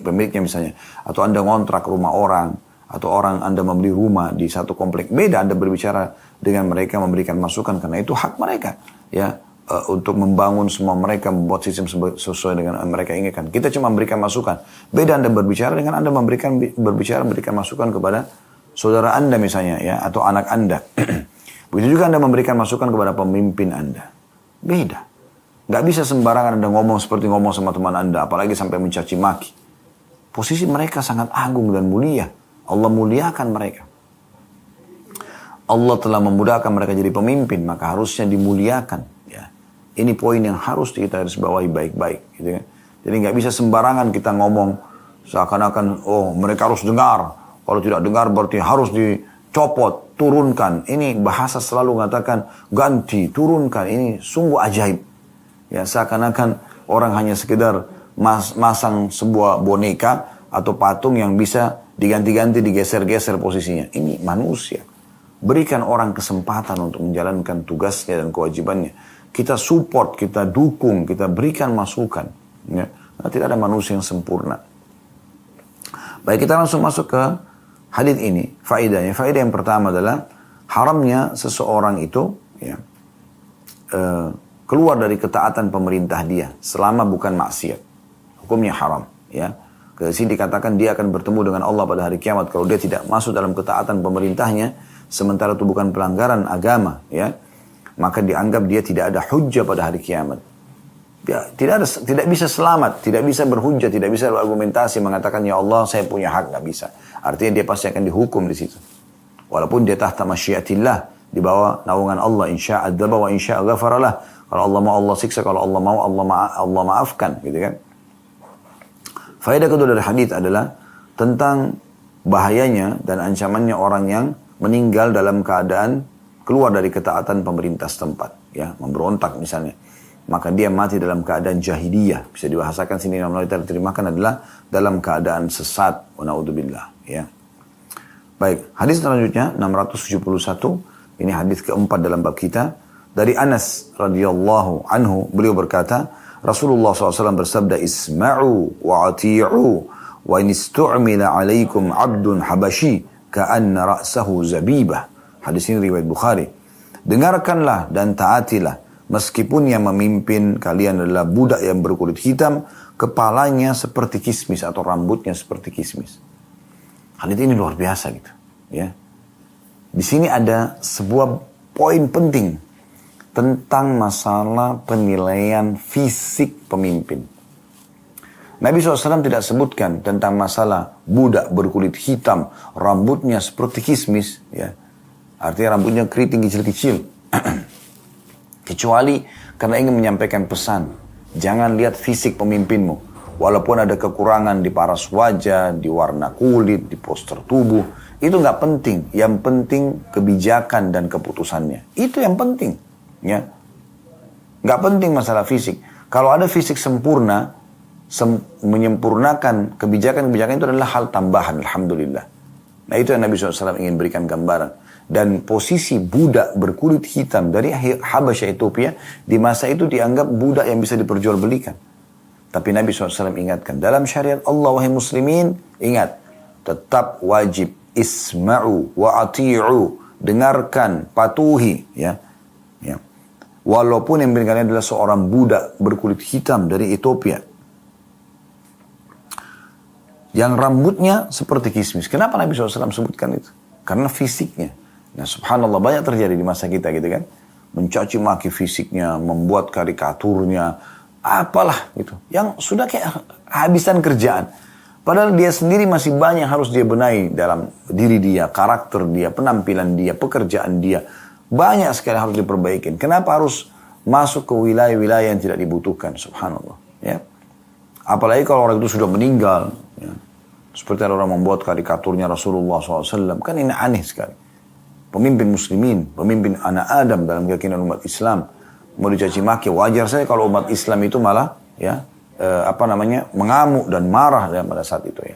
pemiliknya misalnya. Atau Anda ngontrak rumah orang, atau orang Anda membeli rumah di satu komplek. Beda Anda berbicara dengan mereka, memberikan masukan, karena itu hak mereka. Ya, untuk membangun semua mereka, membuat sistem sesuai dengan yang mereka inginkan. Kita cuma memberikan masukan. Beda Anda berbicara dengan Anda memberikan masukan kepada saudara Anda misalnya, ya, atau anak Anda. Begitu juga Anda memberikan masukan kepada pemimpin Anda. Beda. Gak bisa sembarangan Anda ngomong seperti ngomong sama teman Anda, apalagi sampai mencaci maki. Posisi mereka sangat agung dan mulia. Allah muliakan mereka. Allah telah memudahkan mereka jadi pemimpin, maka harusnya dimuliakan. Ini poin yang harus kita harus bawahi baik-baik, gitu kan. Jadi nggak bisa sembarangan kita ngomong seakan-akan, oh mereka harus dengar. Kalau tidak dengar berarti harus dicopot, turunkan. Ini bahasa selalu mengatakan ganti, turunkan. Ini sungguh ajaib. Ya, seakan-akan orang hanya sekedar masang sebuah boneka atau patung yang bisa diganti-ganti, digeser-geser posisinya. Ini manusia. Berikan orang kesempatan untuk menjalankan tugasnya dan kewajibannya. Kita support, kita dukung, kita berikan masukan. Ya. Nah, tidak ada manusia yang sempurna. Baik, kita langsung masuk ke hadis ini. Faedahnya, faedah yang pertama adalah haramnya seseorang itu, ya, keluar dari ketaatan pemerintah dia selama bukan maksiat. Hukumnya haram. Ya. Ke sini dikatakan dia akan bertemu dengan Allah pada hari kiamat kalau dia tidak masuk dalam ketaatan pemerintahnya, sementara itu bukan pelanggaran agama, ya, maka dianggap dia tidak ada hujjah pada hari kiamat. Dia tidak bisa selamat, tidak bisa berhujjah, tidak bisa berargumentasi mengatakan ya Allah saya punya hak, nggak bisa. Artinya dia pasti akan dihukum di situ. Walaupun dia tahta masyiatillah, di bawah naungan Allah, insya adzaba wa insya ghafaralah. Kalau Allah mau Allah siksa, kalau Allah mau Allah maafkan, gitu kan. Faedah kedua dari hadis adalah tentang bahayanya dan ancamannya orang yang meninggal dalam keadaan keluar dari ketaatan pemerintah setempat, ya, memberontak misalnya. Maka dia mati dalam keadaan jahiliyah. Bisa dibahasakan sini Imam Nawawi terjemahkan adalah dalam keadaan sesat. Wa na'udzubillah, ya. Baik, hadis selanjutnya 671. Ini hadis keempat dalam bab kita. Dari Anas radhiyallahu anhu, beliau berkata, Rasulullah SAW bersabda, Isma'u wa ati'u wa in istu'mila alaikum abdun habashi ka'anna ra'sahu zabibah. Hadis ini riwayat Bukhari. Dengarkanlah dan taatilah, meskipun yang memimpin kalian adalah budak yang berkulit hitam, kepalanya seperti kismis atau rambutnya seperti kismis. Hadis ini luar biasa gitu, ya. Di sini ada sebuah poin penting tentang masalah penilaian fisik pemimpin. Nabi SAW tidak sebutkan tentang masalah budak berkulit hitam, rambutnya seperti kismis, ya. Artinya rambutnya keriting kecil-kecil. Kecuali karena ingin menyampaikan pesan, jangan lihat fisik pemimpinmu. Walaupun ada kekurangan di paras wajah, di warna kulit, di postur tubuh, itu nggak penting. Yang penting kebijakan dan keputusannya. Itu yang penting, ya. Nggak penting masalah fisik. Kalau ada fisik sempurna, menyempurnakan kebijakan-kebijakan itu adalah hal tambahan, alhamdulillah. Nah, itu yang Nabi SAW ingin berikan gambaran. Dan posisi budak berkulit hitam dari Habasyah Ethiopia di masa itu dianggap budak yang bisa diperjualbelikan. Tapi Nabi SAW ingatkan, dalam syariat Allah, wahai muslimin, ingat, tetap wajib isma'u wa ati'u, dengarkan, patuhi, ya. Ya. Walaupun yang kalian adalah seorang budak berkulit hitam dari Ethiopia, yang rambutnya seperti kismis. Kenapa Nabi SAW sebutkan itu? Karena fisiknya. Nah, subhanallah, banyak terjadi di masa kita gitu kan. Mencaci maki fisiknya, membuat karikaturnya, apalah gitu. Yang sudah kayak habisan kerjaan. Padahal dia sendiri masih banyak harus dia benahi dalam diri dia, karakter dia, penampilan dia, pekerjaan dia. Banyak sekali harus diperbaikin. Kenapa harus masuk ke wilayah-wilayah yang tidak dibutuhkan? Subhanallah, ya. Apalagi kalau orang itu sudah meninggal, ya. Seperti ada orang membuat karikaturnya Rasulullah SAW. Kan ini aneh sekali. Pemimpin muslimin, pemimpin anak Adam dalam keyakinan umat Islam, mau dicaci maki. Wajar saya kalau umat Islam itu malah, ya, mengamuk dan marah pada saat itu, ya.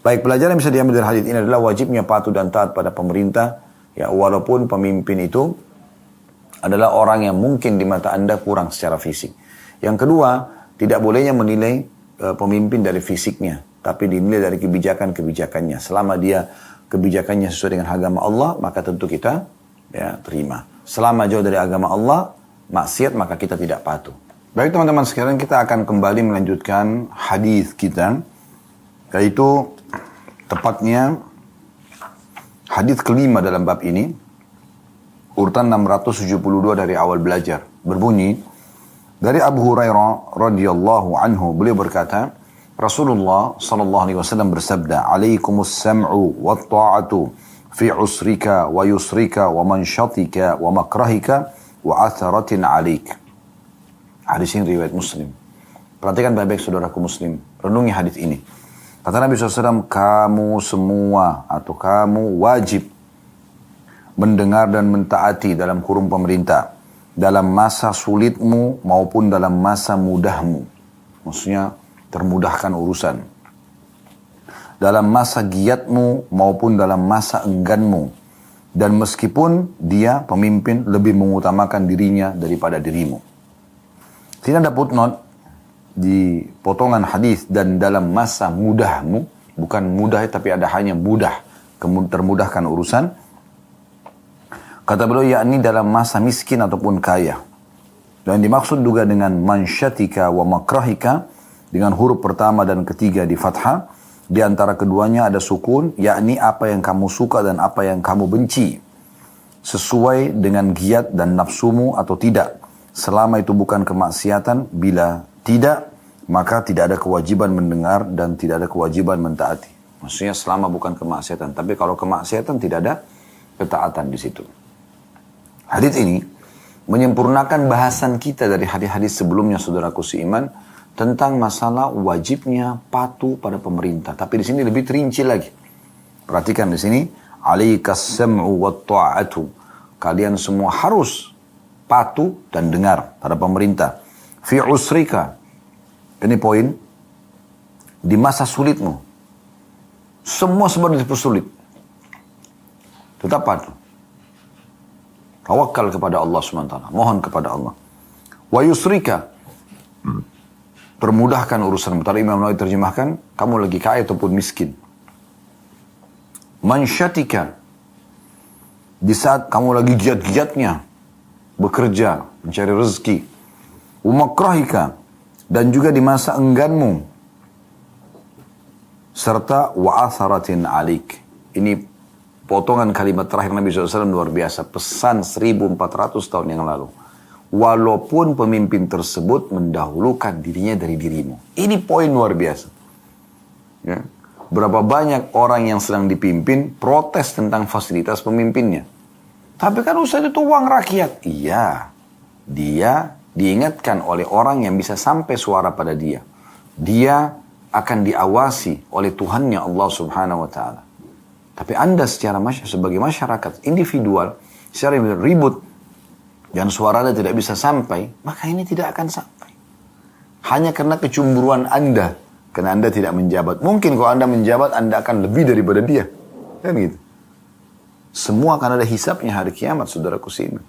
Baik, pelajaran yang bisa diambil dari hadis ini adalah wajibnya patuh dan taat pada pemerintah, ya, walaupun pemimpin itu adalah orang yang mungkin di mata Anda kurang secara fisik. Yang kedua, tidak bolehnya menilai pemimpin dari fisiknya, tapi dinilai dari kebijakan-kebijakannya. Selama dia kebijakannya sesuai dengan agama Allah, maka tentu kita, ya, terima. Selama jauh dari agama Allah, maksiat, maka kita tidak patuh. Baik teman-teman, sekarang kita akan kembali melanjutkan hadis kita, yaitu tepatnya hadis kelima dalam bab ini, urutan 672 dari awal belajar. Berbunyi, dari Abu Hurairah radhiyallahu anhu, beliau berkata, Rasulullah sallallahu alaihi wasallam bersabda, "Alaikumus sam'u wat ta'atu fi usrika wa yusrika wa manshatika wa makrahika wa atharatin 'alaik." Hadis ini riwayat Muslim. Perhatikan baik-baik saudaraku muslim, renungi hadis ini. Kata Nabi SAW, kamu semua atau kamu wajib mendengar dan mentaati dalam kurung pemerintah, dalam masa sulitmu maupun dalam masa mudahmu. Maksudnya termudahkan urusan. Dalam masa giatmu maupun dalam masa engganmu. Dan meskipun dia pemimpin lebih mengutamakan dirinya daripada dirimu. Sini ada footnote di potongan hadis, dan dalam masa mudahmu, bukan mudah tapi ada hanya mudah, termudahkan urusan. Kata beliau, yakni dalam masa miskin ataupun kaya. Dan dimaksud juga dengan mansyatika wa makrahika, dengan huruf pertama dan ketiga di fathah. Di antara keduanya ada sukun, yakni apa yang kamu suka dan apa yang kamu benci. Sesuai dengan giat dan nafsumu atau tidak. Selama itu bukan kemaksiatan, bila tidak, maka tidak ada kewajiban mendengar dan tidak ada kewajiban mentaati. Maksudnya selama bukan kemaksiatan. Tapi kalau kemaksiatan tidak ada ketaatan di situ. Hadits ini menyempurnakan bahasan kita dari hadis-hadis sebelumnya, saudaraku seiman, tentang masalah wajibnya patuh pada pemerintah. Tapi di sini lebih terinci lagi. Perhatikan di sini, alaikas sam'u wa ta'atu. Kalian semua harus patuh dan dengar pada pemerintah. Fi usrika. Ini poin. Di masa sulitmu. Semua sebab dipersulit. Tetap patuh. Tawakal kepada Allah SWT. Mohon kepada Allah. Wa yusrika. Permudahkan urusan. Tadi Imam Nawawi terjemahkan. Kamu lagi kaya ataupun miskin. Mansyatika. Di saat kamu lagi giat-giatnya. Bekerja. Mencari rezeki. Umakrahika. Dan juga di masa engganmu. Serta wa'atharatin alik. Ini potongan kalimat terakhir Nabi SAW luar biasa. Pesan 1400 tahun yang lalu. Walaupun pemimpin tersebut mendahulukan dirinya dari dirimu. Ini poin luar biasa. Ya. Berapa banyak orang yang sedang dipimpin protes tentang fasilitas pemimpinnya. Tapi kan Ustaz itu uang rakyat. Iya. Dia diingatkan oleh orang yang bisa sampai suara pada dia. Dia akan diawasi oleh Tuhannya Allah Subhanahu wa Ta'ala. Tapi Anda sebagai masyarakat individual, secara ribut, dan suara Anda tidak bisa sampai, maka ini tidak akan sampai. Hanya karena kecemburuan Anda, karena Anda tidak menjabat. Mungkin kalau Anda menjabat, Anda akan lebih daripada dia. Kan gitu. Semua akan ada hisabnya hari kiamat, saudaraku seiman.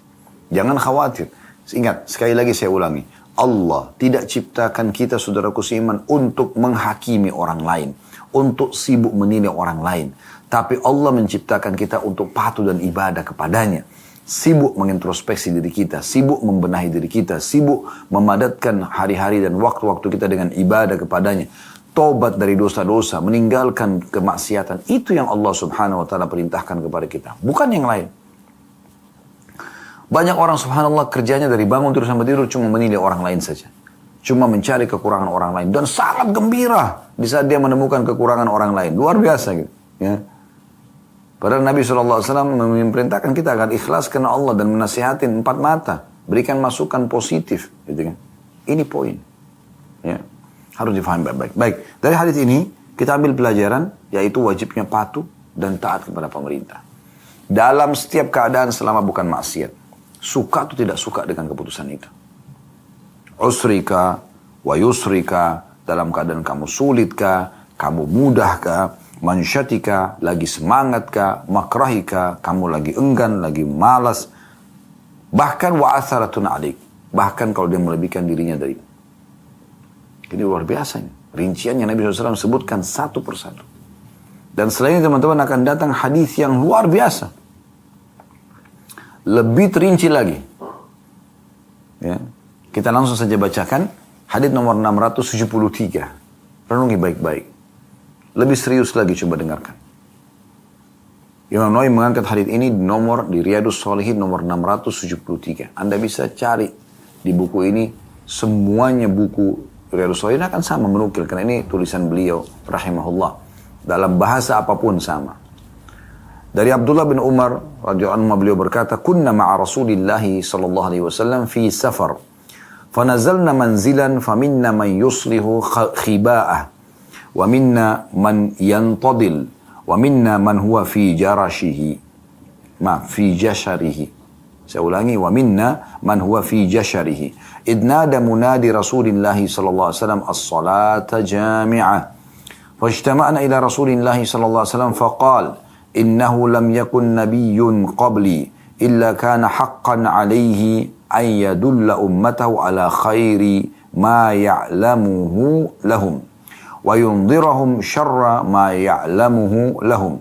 Jangan khawatir. Ingat, sekali lagi saya ulangi. Allah tidak ciptakan kita, saudaraku seiman, untuk menghakimi orang lain. Untuk sibuk menilai orang lain. Tapi Allah menciptakan kita untuk patuh dan ibadah kepadanya. Sibuk mengintrospeksi diri kita. Sibuk membenahi diri kita. Sibuk memadatkan hari-hari dan waktu-waktu kita dengan ibadah kepadanya. Taubat dari dosa-dosa. Meninggalkan kemaksiatan. Itu yang Allah Subhanahu wa Ta'ala perintahkan kepada kita. Bukan yang lain. Banyak orang subhanallah kerjanya dari bangun terus sampai tidur cuma menilai orang lain saja. Cuma mencari kekurangan orang lain. Dan sangat gembira di saat dia menemukan kekurangan orang lain. Luar biasa gitu. Ya. Padahal Nabi SAW memerintahkan kita agar ikhlas karena Allah dan menasihatin 4 mata. Berikan masukan positif. Gitu kan. Ini poin. Ya. Harus difahami baik-baik. Baik. Dari hadis ini kita ambil pelajaran yaitu wajibnya patuh dan taat kepada pemerintah. Dalam setiap keadaan selama bukan maksiat. Suka atau tidak suka dengan keputusan itu. Usrika wa yusrika, dalam keadaan kamu sulitkah, kamu mudahkah, mansyatika, lagi semangatkah, makrahika, kamu lagi enggan, lagi malas, bahkan wa'atharatun alik, bahkan kalau dia melebihkan dirinya dari. Ini luar biasa ini. Rinciannya Nabi SAW sebutkan satu persatu. Dan selain itu teman-teman akan datang hadis yang luar biasa. Lebih terinci lagi. Ya. Kita langsung saja bacakan hadis nomor 673. Renungi baik-baik. Lebih serius lagi coba dengarkan. Imam Nawawi mengangkat hadis ini di Riyadhus Shalihin nomor 673. Anda bisa cari di buku ini semuanya buku Riyadhus Shalihin akan sama menukil karena ini tulisan beliau rahimahullah. Dalam bahasa apapun sama. Dari Abdullah bin Umar radhiyallahu anhu beliau berkata, "Kunna ma'a Rasulillah sallallahu alaihi wasallam fi safar. Fanazalna manzilan faminna man yuslihu khiba'ah wa minna man yantadil wa minna man huwa fi jarashihi." Fi jasharihi. Saya ulangi, wa minna man huwa fi jasharihi. Idnada munadi Rasulillah sallallahu alaihi wasallam as-salata jami'ah. Fajtama'na ila Rasulillah sallallahu alaihi wasallam faqala إنه لم يكن نبي قبلي إلا كان حقا عليه أن يدل أمته على خير ما يعلمه لهم وينظرهم شر ما يعلمه لهم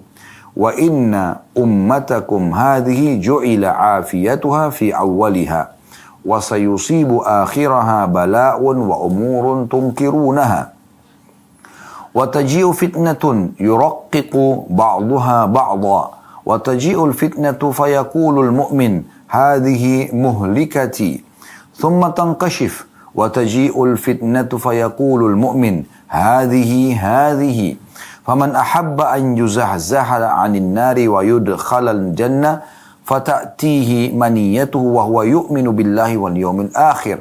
وإن أمتكم هذه جعل عافيتها في أولها وسيصيب آخرها بلاء وأمور تنكرونها وتجيء فتنة يرقق بعضها بعضا وتجيء الفتنة فيقول المؤمن هذه مهلكتي ثم تنكشف وتجيء الفتنة فيقول المؤمن هذه فمن أحب أن يزحزح عن النار ويدخل الجنة فتأتيه منيته وهو يؤمن بالله واليوم الآخر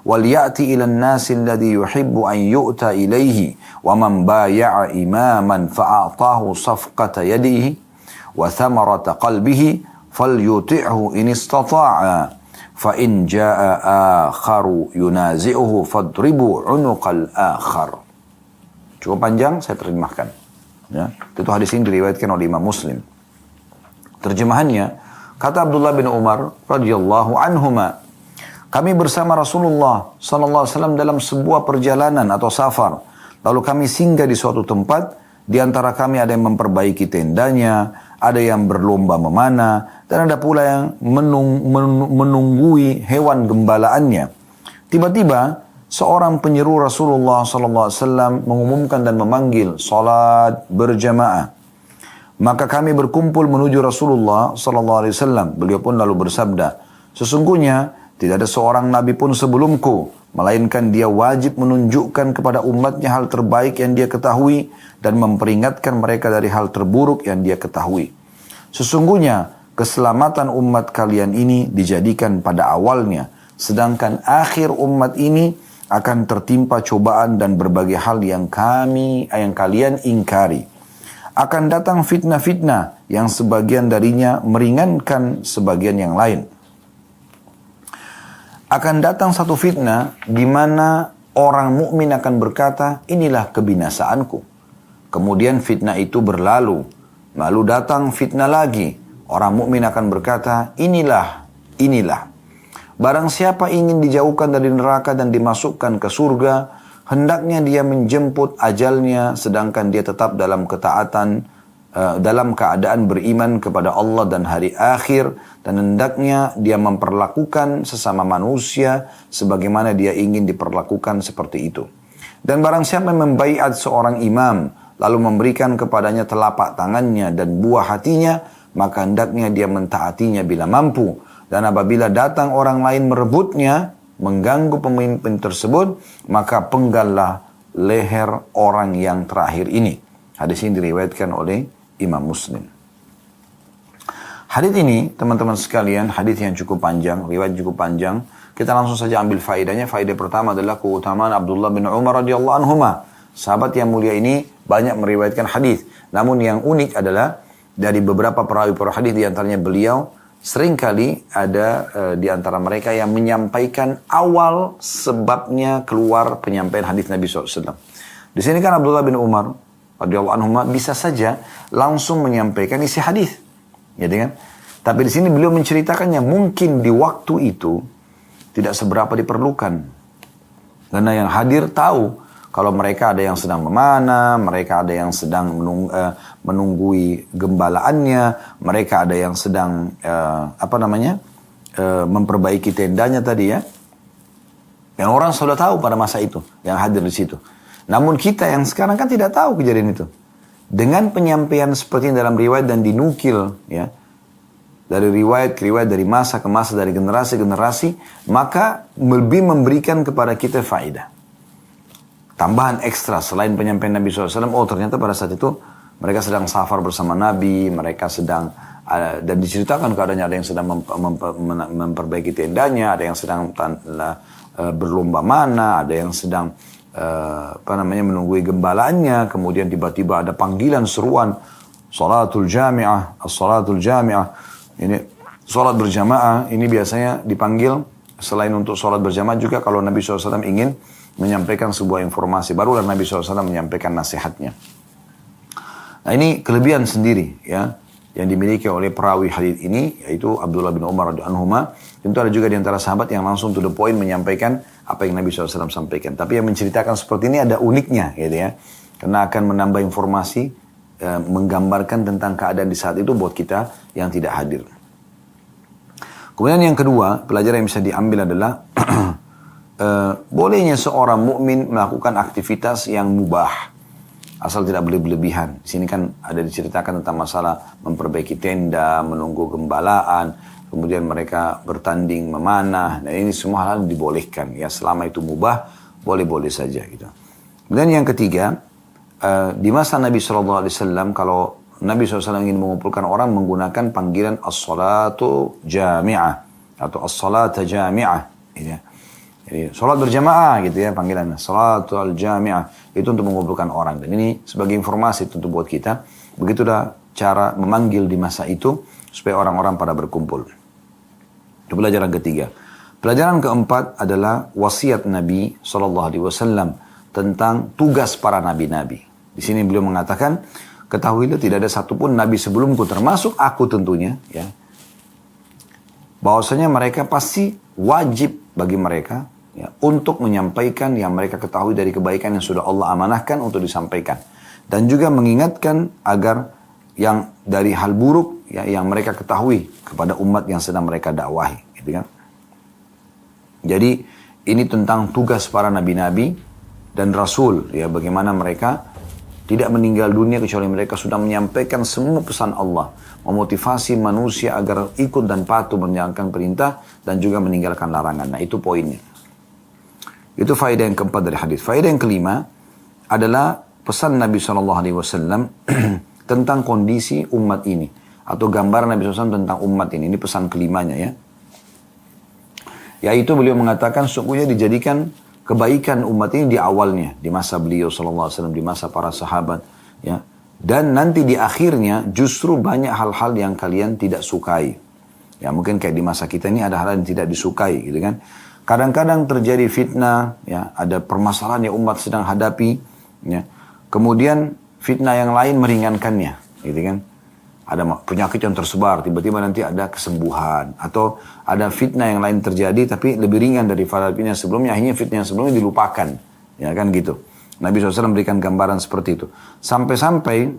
وليأتي إلى الناس الذي يحب أن يؤتى إليه ومن بايع إماما فأعطاه صفقة يده وثمرة قلبه فليطعه إن استطاع فإن جاء آخر ينازعه فاضربوا عنق الآخر. Cukup panjang, saya terjemahkan. Ya, itu hadis ini diriwayatkan oleh Imam Muslim. Terjemahannya, kata Abdullah bin Umar radhiyallahu anhuma, kami bersama Rasulullah sallallahu alaihi wasallam dalam sebuah perjalanan atau safar. Lalu kami singgah di suatu tempat, di antara kami ada yang memperbaiki tendanya, ada yang berlomba memanah, dan ada pula yang menunggui hewan gembalaannya. Tiba-tiba seorang penyeru Rasulullah SAW mengumumkan dan memanggil salat berjamaah. Maka kami berkumpul menuju Rasulullah SAW. Beliau pun lalu bersabda, sesungguhnya tidak ada seorang nabi pun sebelumku, melainkan dia wajib menunjukkan kepada umatnya hal terbaik yang dia ketahui dan memperingatkan mereka dari hal terburuk yang dia ketahui. Sesungguhnya keselamatan umat kalian ini dijadikan pada awalnya, sedangkan akhir umat ini akan tertimpa cobaan dan berbagai hal yang kalian ingkari. Akan datang fitnah-fitnah yang sebagian darinya meringankan sebagian yang lain. Akan datang satu fitnah di mana orang mukmin akan berkata, inilah kebinasaanku. Kemudian fitnah itu berlalu. Lalu datang fitnah lagi. Orang mukmin akan berkata, inilah. Barang siapa ingin dijauhkan dari neraka dan dimasukkan ke surga, hendaknya dia menjemput ajalnya sedangkan dia tetap dalam ketaatan, dalam keadaan beriman kepada Allah dan hari akhir, dan hendaknya dia memperlakukan sesama manusia sebagaimana dia ingin diperlakukan seperti itu. Dan barang siapa membaiat seorang imam lalu memberikan kepadanya telapak tangannya dan buah hatinya, maka hendaknya dia mentaatinya bila mampu. Dan apabila datang orang lain merebutnya, mengganggu pemimpin tersebut, maka penggallah leher orang yang terakhir ini. Hadis ini diriwayatkan oleh Imam Muslim. Hadis ini, teman-teman sekalian, hadis yang cukup panjang, riwayat cukup panjang. Kita langsung saja ambil faedahnya. Faedah pertama adalah keutamaan Abdullah bin Umar radhiyallahu anhuma. Sahabat yang mulia ini banyak meriwayatkan hadis. Namun yang unik adalah dari beberapa perawi hadis, di antaranya beliau, seringkali ada di antara mereka yang menyampaikan awal sebabnya keluar penyampaian hadis Nabi SAW. Di sini kan Abdullah bin Umar radhiyallahu anhu bisa saja langsung menyampaikan isi hadis, gitu kan? Tapi di sini beliau menceritakannya mungkin di waktu itu tidak seberapa diperlukan, karena yang hadir tahu kalau mereka ada yang sedang memanah, mereka ada yang sedang menunggui gembalaannya, mereka ada yang sedang memperbaiki tendanya tadi ya. Yang orang sudah tahu pada masa itu, yang hadir di situ. Namun kita yang sekarang kan tidak tahu kejadian itu. Dengan penyampaian seperti ini dalam riwayat dan dinukil ya, dari riwayat ke riwayat, dari masa ke masa, dari generasi ke generasi, maka lebih memberikan kepada kita faedah. Tambahan ekstra selain penyampaian Nabi SAW, oh ternyata pada saat itu mereka sedang safar bersama Nabi, mereka sedang, dan diceritakan keadaannya, ada yang sedang memperbaiki tendanya, ada yang sedang berlomba mana, ada yang sedang menunggui gembalaannya, kemudian tiba-tiba ada panggilan seruan, salatul jami'ah, as-salatul jami'ah, ini salat berjamaah, ini biasanya dipanggil selain untuk salat berjamaah juga kalau Nabi SAW ingin menyampaikan sebuah informasi, barulah Nabi SAW menyampaikan nasihatnya. Nah ini kelebihan sendiri ya yang dimiliki oleh perawi hadis ini, yaitu Abdullah bin Umar radhiyallahu anhuma. Tentu ada juga di antara sahabat yang langsung to the point menyampaikan apa yang Nabi SAW sampaikan. Tapi yang menceritakan seperti ini ada uniknya gitu ya, karena akan menambah informasi, menggambarkan tentang keadaan di saat itu buat kita yang tidak hadir. Kemudian yang kedua, pelajaran yang bisa diambil adalah bolehnya seorang mukmin melakukan aktivitas yang mubah. asal tidak berlebihan. Di sini kan ada diceritakan tentang masalah memperbaiki tenda, menunggu gembalaan, kemudian mereka bertanding memanah. Dan ini semua hal dibolehkan. Ya, selama itu mubah, boleh-boleh saja gitu. Dan yang ketiga, di masa Nabi SAW, kalau Nabi SAW ingin mengumpulkan orang menggunakan panggilan as-salatu jami'ah atau as-salata jami'ah. Gitu ya. Jadi salat berjamaah gitu ya panggilannya, salatu al-jami'ah, itu untuk mengumpulkan orang. Dan ini sebagai informasi tentu buat kita, begitulah cara memanggil di masa itu supaya orang-orang pada berkumpul. Itu pelajaran ketiga. Pelajaran keempat adalah wasiat Nabi SAW tentang tugas para nabi-nabi. Di sini beliau mengatakan, ketahuilah tidak ada satupun nabi sebelumku, termasuk aku tentunya, ya, bahwasanya mereka pasti wajib bagi mereka, ya, untuk menyampaikan yang mereka ketahui dari kebaikan yang sudah Allah amanahkan untuk disampaikan. Dan juga mengingatkan agar yang dari hal buruk, ya, yang mereka ketahui kepada umat yang sedang mereka dakwahi. Gitu kan? Jadi ini tentang tugas para nabi-nabi dan rasul, ya, bagaimana mereka tidak meninggal dunia kecuali mereka sudah menyampaikan semua pesan Allah, memotivasi manusia agar ikut dan patuh menjalankan perintah dan juga meninggalkan larangan. Nah, itu poinnya. Itu faedah yang keempat dari hadis. Faedah yang kelima adalah pesan Nabi SAW tentang kondisi umat ini, atau gambaran Nabi SAW tentang umat ini. Ini pesan kelimanya, ya. Yaitu beliau mengatakan sungguhnya dijadikan kebaikan umat ini di awalnya, di masa beliau SAW, di masa para sahabat, ya. Dan nanti di akhirnya justru banyak hal-hal yang kalian tidak sukai. Ya, mungkin kayak di masa kita ini ada hal yang tidak disukai, gitu kan. Kadang-kadang terjadi fitnah, ya, ada permasalahan yang umat sedang hadapi, ya. Kemudian fitnah yang lain meringankannya, gitu kan. Ada penyakit yang tersebar, tiba-tiba nanti ada kesembuhan. Atau ada fitnah yang lain terjadi, tapi lebih ringan daripada fitnah sebelumnya. Akhirnya fitnah yang sebelumnya dilupakan. Ya kan gitu. Nabi SAW memberikan gambaran seperti itu. Sampai-sampai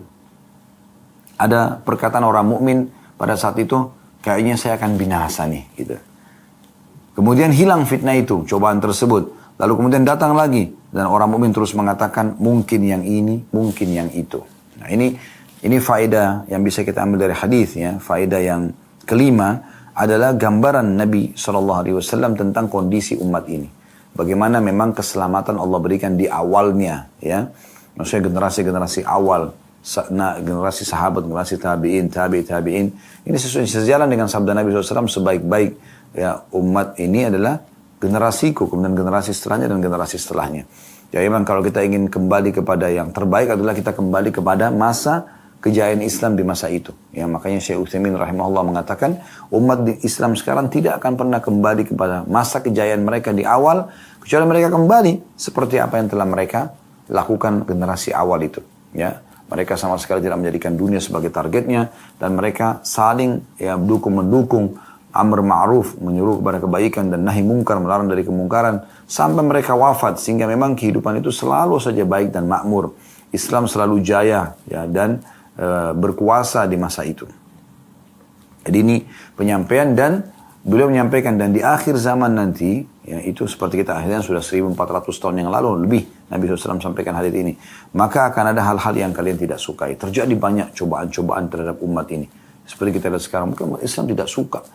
ada perkataan orang mukmin pada saat itu, kayaknya saya akan binasa nih. Gitu. Kemudian hilang fitnah itu, cobaan tersebut. Lalu kemudian datang lagi. Dan orang mukmin terus mengatakan, mungkin yang ini, mungkin yang itu. Nah ini faedah yang bisa kita ambil dari hadis, ya. Faedah yang kelima adalah gambaran Nabi SAW tentang kondisi umat ini. Bagaimana memang keselamatan Allah berikan di awalnya, ya. Maksudnya generasi-generasi awal, generasi sahabat, generasi tabi'in, tabi'in. Ini sejalan dengan sabda Nabi SAW, sebaik-baik, ya, umat ini adalah generasiku, kemudian generasi setelahnya dan generasi setelahnya. Jadi memang kalau kita ingin kembali kepada yang terbaik adalah kita kembali kepada masa kejayaan Islam di masa itu. Ya, makanya Syekh Utsaimin rahimahullah mengatakan umat di Islam sekarang tidak akan pernah kembali kepada masa kejayaan mereka di awal kecuali mereka kembali seperti apa yang telah mereka lakukan generasi awal itu. Ya, mereka sama sekali tidak menjadikan dunia sebagai targetnya dan mereka saling, ya, mendukung amr ma'ruf, menyuruh kepada kebaikan dan nahi mungkar, melarang dari kemungkaran sampai mereka wafat, sehingga memang kehidupan itu selalu saja baik dan makmur. Islam selalu jaya, ya, dan berkuasa di masa itu. Jadi ini penyampaian, dan beliau menyampaikan, dan di akhir zaman nanti, ya, itu seperti kita akhirnya sudah 1400 tahun yang lalu lebih Nabi SAW sampaikan hadits ini, maka akan ada hal-hal yang kalian tidak sukai. Terjadi banyak cobaan-cobaan terhadap umat ini. Seperti kita lihat sekarang, mungkin Islam tidak suka,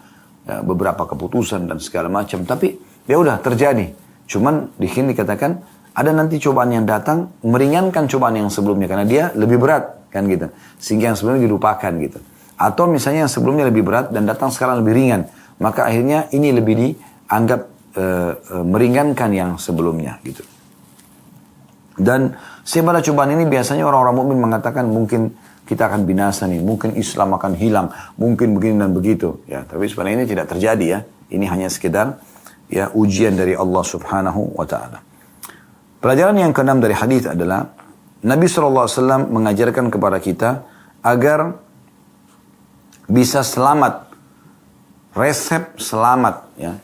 ya, beberapa keputusan dan segala macam, tapi ya udah terjadi. Cuman di sini dikatakan ada nanti cobaan yang datang meringankan cobaan yang sebelumnya karena dia lebih berat, kan gitu. Sehingga yang sebelumnya dilupakan gitu. Atau misalnya yang sebelumnya lebih berat dan datang sekarang lebih ringan, maka akhirnya ini lebih dianggap meringankan yang sebelumnya gitu. Dan setelah cobaan ini biasanya orang-orang mukmin mengatakan mungkin kita akan binasa nih, mungkin Islam akan hilang, mungkin begini dan begitu. Ya, tapi sebenarnya ini tidak terjadi, ya. Ini hanya sekedar, ya, ujian dari Allah Subhanahu wa taala. Pelajaran yang keenam dari hadis adalah Nabi SAW mengajarkan kepada kita agar bisa selamat, resep selamat, ya,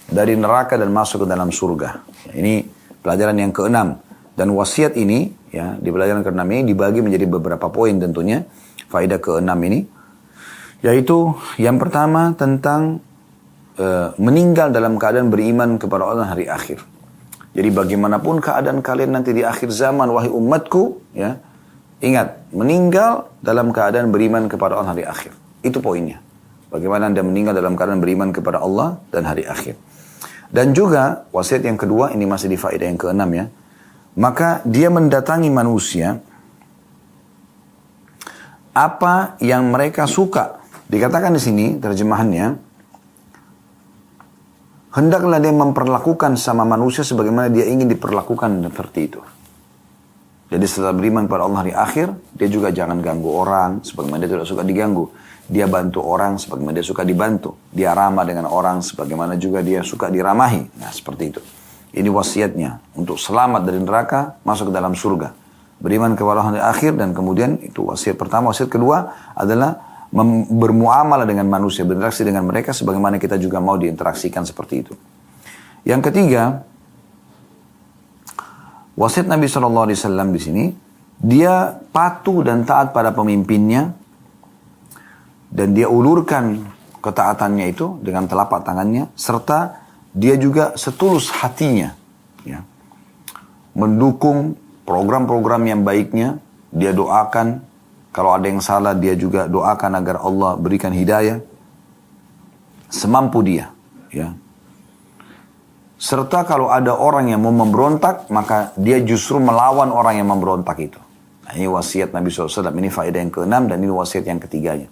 dari neraka dan masuk ke dalam surga. Ya, ini pelajaran yang keenam. Dan wasiat ini, ya, di pelajaran keenam ini dibagi menjadi beberapa poin tentunya. Faedah keenam ini, yaitu yang pertama tentang meninggal dalam keadaan beriman kepada Allah hari akhir. Jadi bagaimanapun keadaan kalian nanti di akhir zaman, wahai umatku, ya, Ingat, meninggal dalam keadaan beriman kepada Allah hari akhir. Itu poinnya. Bagaimana Anda meninggal dalam keadaan beriman kepada Allah dan hari akhir. Dan juga wasiat yang kedua, ini masih di faedah yang keenam ya. Maka dia mendatangi manusia apa yang mereka suka. Dikatakan di sini terjemahannya, hendaklah dia memperlakukan sama manusia sebagaimana dia ingin diperlakukan seperti itu. Jadi setelah beriman pada Allah hari akhir, dia juga jangan ganggu orang sebagaimana dia tidak suka diganggu. Dia bantu orang sebagaimana dia suka dibantu. Dia ramah dengan orang sebagaimana juga dia suka diramahi. Nah seperti itu. Ini wasiatnya untuk selamat dari neraka, masuk ke dalam surga. Beriman kepada Allah hari akhir dan kemudian itu wasiat pertama. Wasiat kedua adalah bermuamalah dengan manusia, berinteraksi dengan mereka sebagaimana kita juga mau diinteraksikan seperti itu. Yang ketiga, wasiat Nabi SAW di sini, dia patuh dan taat pada pemimpinnya dan dia ulurkan ketaatannya itu dengan telapak tangannya serta dia juga setulus hatinya ya, mendukung program-program yang baiknya, dia doakan kalau ada yang salah dia juga doakan agar Allah berikan hidayah semampu dia ya. Serta kalau ada orang yang mau memberontak, maka dia justru melawan orang yang memberontak itu. Nah, ini wasiat Nabi SAW. Ini faedah yang keenam dan ini wasiat yang ketiganya.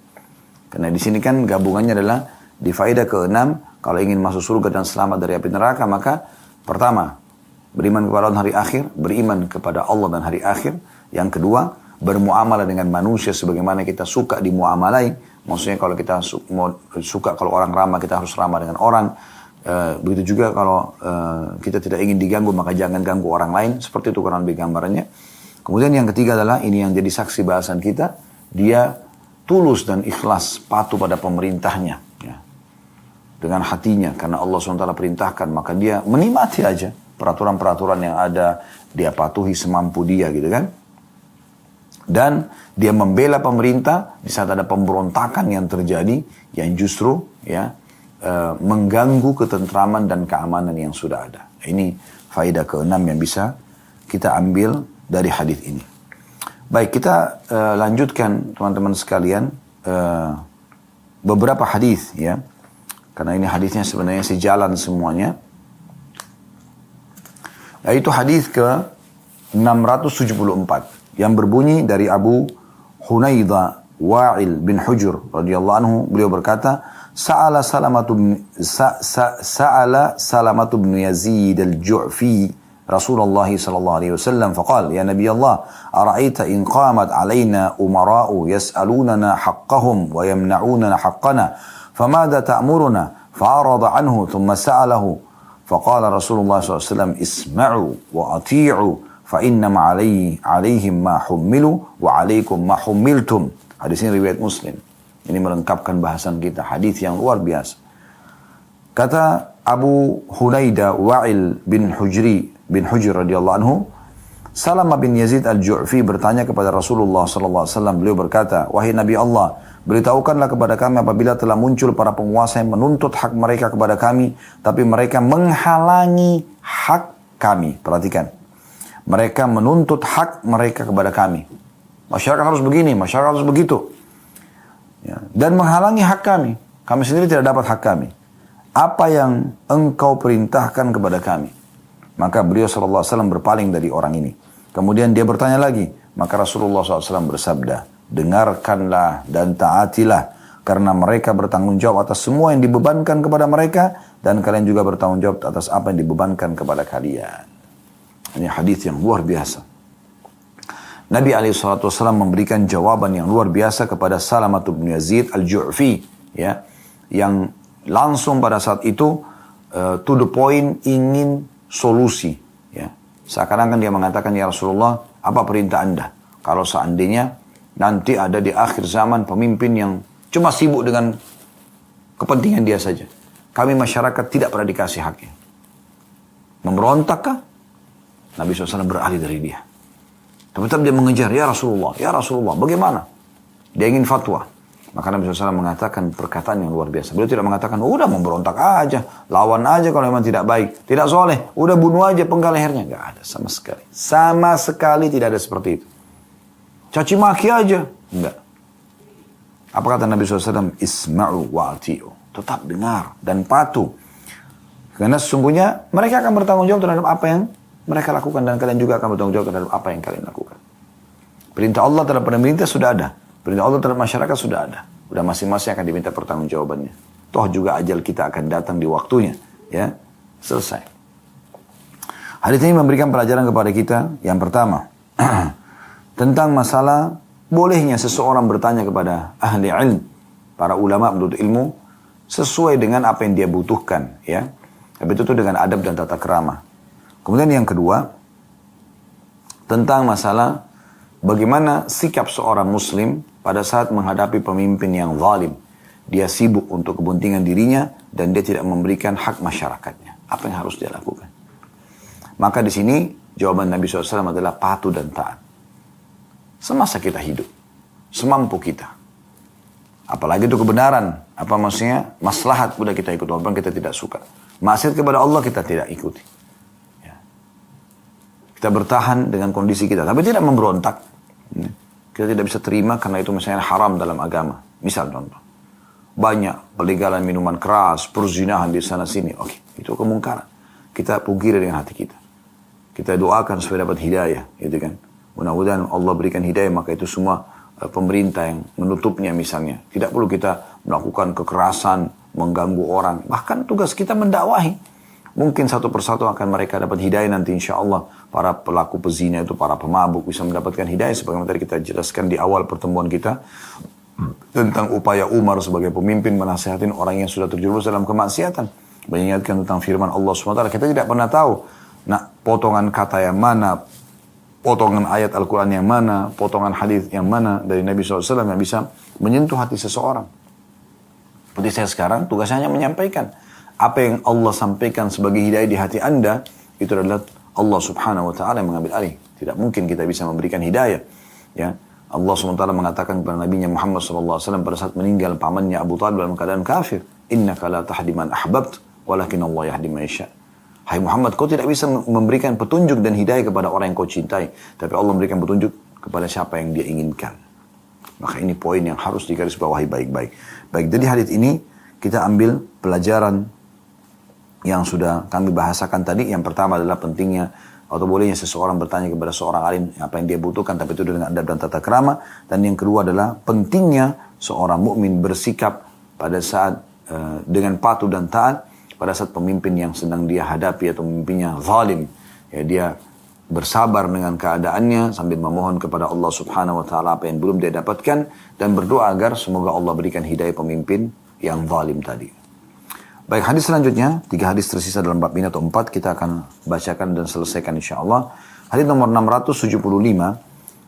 Karena di sini kan gabungannya adalah di faedah keenam, kalau ingin masuk surga dan selamat dari api neraka, maka pertama, beriman kepada Allah hari akhir, beriman kepada Allah dan hari akhir. Yang kedua, bermuamalah dengan manusia sebagaimana kita suka dimuamalai. Maksudnya kalau kita suka kalau orang ramah, kita harus ramah dengan orang. Begitu juga kalau kita tidak ingin diganggu maka jangan ganggu orang lain, seperti itu kurang lebih gambarannya. Kemudian yang ketiga adalah ini yang jadi saksi bahasan kita, dia tulus dan ikhlas patuh pada pemerintahnya ya. Dengan hatinya karena Allah SWT perintahkan, maka dia menikmati aja peraturan-peraturan yang ada, dia patuhi semampu dia gitu kan. Dan dia membela pemerintah di saat ada pemberontakan yang terjadi yang justru ya mengganggu ketentraman dan keamanan yang sudah ada. Ini faedah keenam yang bisa kita ambil dari hadis ini. Baik, kita lanjutkan teman-teman sekalian beberapa hadis ya. Karena ini hadisnya sebenarnya sejalan semuanya. Yaitu hadis ke 674 yang berbunyi dari Abu Hunaidah Wa'il bin Hujur radhiyallahu anhu, beliau berkata, Sa'ala Salamatu bin Yazid al-Ju'fi Rasulullah sallallahu alaihi wasallam faqal ya Nabi Allah ara'aita in qamat alaina umara'u yas'alunana haqqahum wa yamna'unana haqqana famada ta'muruna fa'arada anhu thumma sa'alahu faqala Rasulullah sallallahu alaihi wasallam isma'u wa ati'u fa innama alaihim ma hummilu wa alaikum ma hummiltum. Hadis ini riwayat Muslim. Ini melengkapkan bahasan kita. Hadis yang luar biasa. Kata Abu Hunaidah Wa'il bin Hujr radhiyallahu anhu, Salamah bin Yazid al-Ju'fi bertanya kepada Rasulullah sallallahu alaihi wasallam. Beliau berkata, wahai Nabi Allah, beritahukanlah kepada kami apabila telah muncul para penguasa yang menuntut hak mereka kepada kami, tapi mereka menghalangi hak kami. Perhatikan. Mereka menuntut hak mereka kepada kami. Masyarakat harus begini, masyarakat harus begitu. Ya, dan menghalangi hak kami. Kami sendiri tidak dapat hak kami. Apa yang engkau perintahkan kepada kami? Maka beliau SAW berpaling dari orang ini. Kemudian dia bertanya lagi. Maka Rasulullah SAW bersabda, dengarkanlah dan taatilah. Karena mereka bertanggung jawab atas semua yang dibebankan kepada mereka. Dan kalian juga bertanggung jawab atas apa yang dibebankan kepada kalian. Ini hadis yang luar biasa. Nabi SAW memberikan jawaban yang luar biasa kepada Salamah bin Yazid al-Ju'fi ya, yang langsung pada saat itu to the point ingin solusi ya. Seakan-akan dia mengatakan, ya Rasulullah, apa perintah Anda kalau seandainya nanti ada di akhir zaman pemimpin yang cuma sibuk dengan kepentingan dia saja, kami masyarakat tidak pernah dikasih haknya, memberontakkah? Nabi SAW beralih dari dia. Tetap dia mengejar, ya Rasulullah, bagaimana? Dia ingin fatwa. Maka Nabi SAW mengatakan perkataan yang luar biasa. Beliau tidak mengatakan, udah memberontak aja, lawan aja kalau memang tidak baik, tidak soleh, udah bunuh aja penggal lehernya. Gak ada sama sekali. Sama sekali tidak ada seperti itu. caci maki aja. Enggak. Apa kata Nabi SAW? Isma'u wa'ati'u. Tetap dengar dan patuh. Karena sesungguhnya mereka akan bertanggung jawab terhadap apa yang mereka lakukan. Dan kalian juga akan bertanggung jawab terhadap apa yang kalian lakukan. Perintah Allah terhadap pemerintah sudah ada. Perintah Allah terhadap masyarakat sudah ada. Udah masing-masing akan diminta pertanggungjawabannya. Toh juga ajal kita akan datang di waktunya. Ya, selesai. Hadits ini memberikan pelajaran kepada kita. Yang pertama, tentang masalah bolehnya seseorang bertanya kepada ahli ilmu, para ulama menuntut ilmu, sesuai dengan apa yang dia butuhkan. Ya, tapi itu dengan adab dan tata krama. Kemudian yang kedua, tentang masalah bagaimana sikap seorang muslim pada saat menghadapi pemimpin yang zalim. Dia sibuk untuk kepentingan dirinya dan dia tidak memberikan hak masyarakatnya. Apa yang harus dia lakukan? Maka di sini jawaban Nabi SAW adalah patuh dan taat. Semasa kita hidup, semampu kita. Apalagi itu kebenaran. Apa maksudnya? Maslahat udah kita ikut walaupun kita tidak suka. Maksiat kepada Allah kita tidak ikuti. Ya. Kita bertahan dengan kondisi kita, tapi tidak memberontak. Kita tidak bisa terima karena itu misalnya haram dalam agama. Misal contoh. Banyak pelegalan minuman keras, perzinahan di sana sini. Oke, itu kemungkaran. Kita pungkiri dengan hati kita. Kita doakan supaya dapat hidayah, gitu kan. Mudah-mudahan Allah berikan hidayah, maka itu semua pemerintah yang menutupnya misalnya. Tidak perlu kita melakukan kekerasan, mengganggu orang. Bahkan tugas kita mendakwahi. Mungkin satu persatu akan mereka dapat hidayah nanti insya Allah. Para pelaku pezina itu, para pemabuk bisa mendapatkan hidayah. Sebagaimana tadi kita jelaskan di awal pertemuan kita. Tentang upaya Umar sebagai pemimpin menasihatin orang yang sudah terjerumus dalam kemaksiatan. Mengingatkan tentang firman Allah SWT. Kita tidak pernah tahu. Nah, potongan kata yang mana, potongan ayat Al-Quran yang mana, potongan hadis yang mana dari Nabi SAW yang bisa menyentuh hati seseorang. Seperti saya sekarang, tugasnya hanya menyampaikan. Apa yang Allah sampaikan sebagai hidayah di hati Anda, itu adalah Allah Subhanahu Wa Taala yang mengambil alih. Tidak mungkin kita bisa memberikan hidayah. Ya. Allah SWT mengatakan kepada Nabi Muhammad SAW pada saat meninggal pamannya Abu Talib dalam keadaan kafir. Innaka la tahdi man ahbabt, walakin Allah yahdi man yasha. Hai Muhammad, kau tidak bisa memberikan petunjuk dan hidayah kepada orang yang kau cintai. Tapi Allah memberikan petunjuk kepada siapa yang dia inginkan. Maka ini poin yang harus digarisbawahi baik-baik. Baik, dari hadits ini kita ambil pelajaran yang sudah kami bahasakan tadi. Yang pertama adalah pentingnya atau bolehnya seseorang bertanya kepada seorang alim apa yang dia butuhkan, tapi itu dengan adab dan tata krama. Dan yang kedua adalah pentingnya seorang mukmin bersikap pada saat dengan patuh dan taat pada saat pemimpin yang sedang dia hadapi atau pemimpinnya zalim. Ya, dia bersabar dengan keadaannya sambil memohon kepada Allah Subhanahu Wa Taala apa yang belum dia dapatkan dan berdoa agar semoga Allah berikan hidayah pemimpin yang zalim tadi. Baik, hadis selanjutnya, 3 hadis tersisa dalam bab ini atau 4 kita akan bacakan dan selesaikan insyaAllah. Hadis nomor 675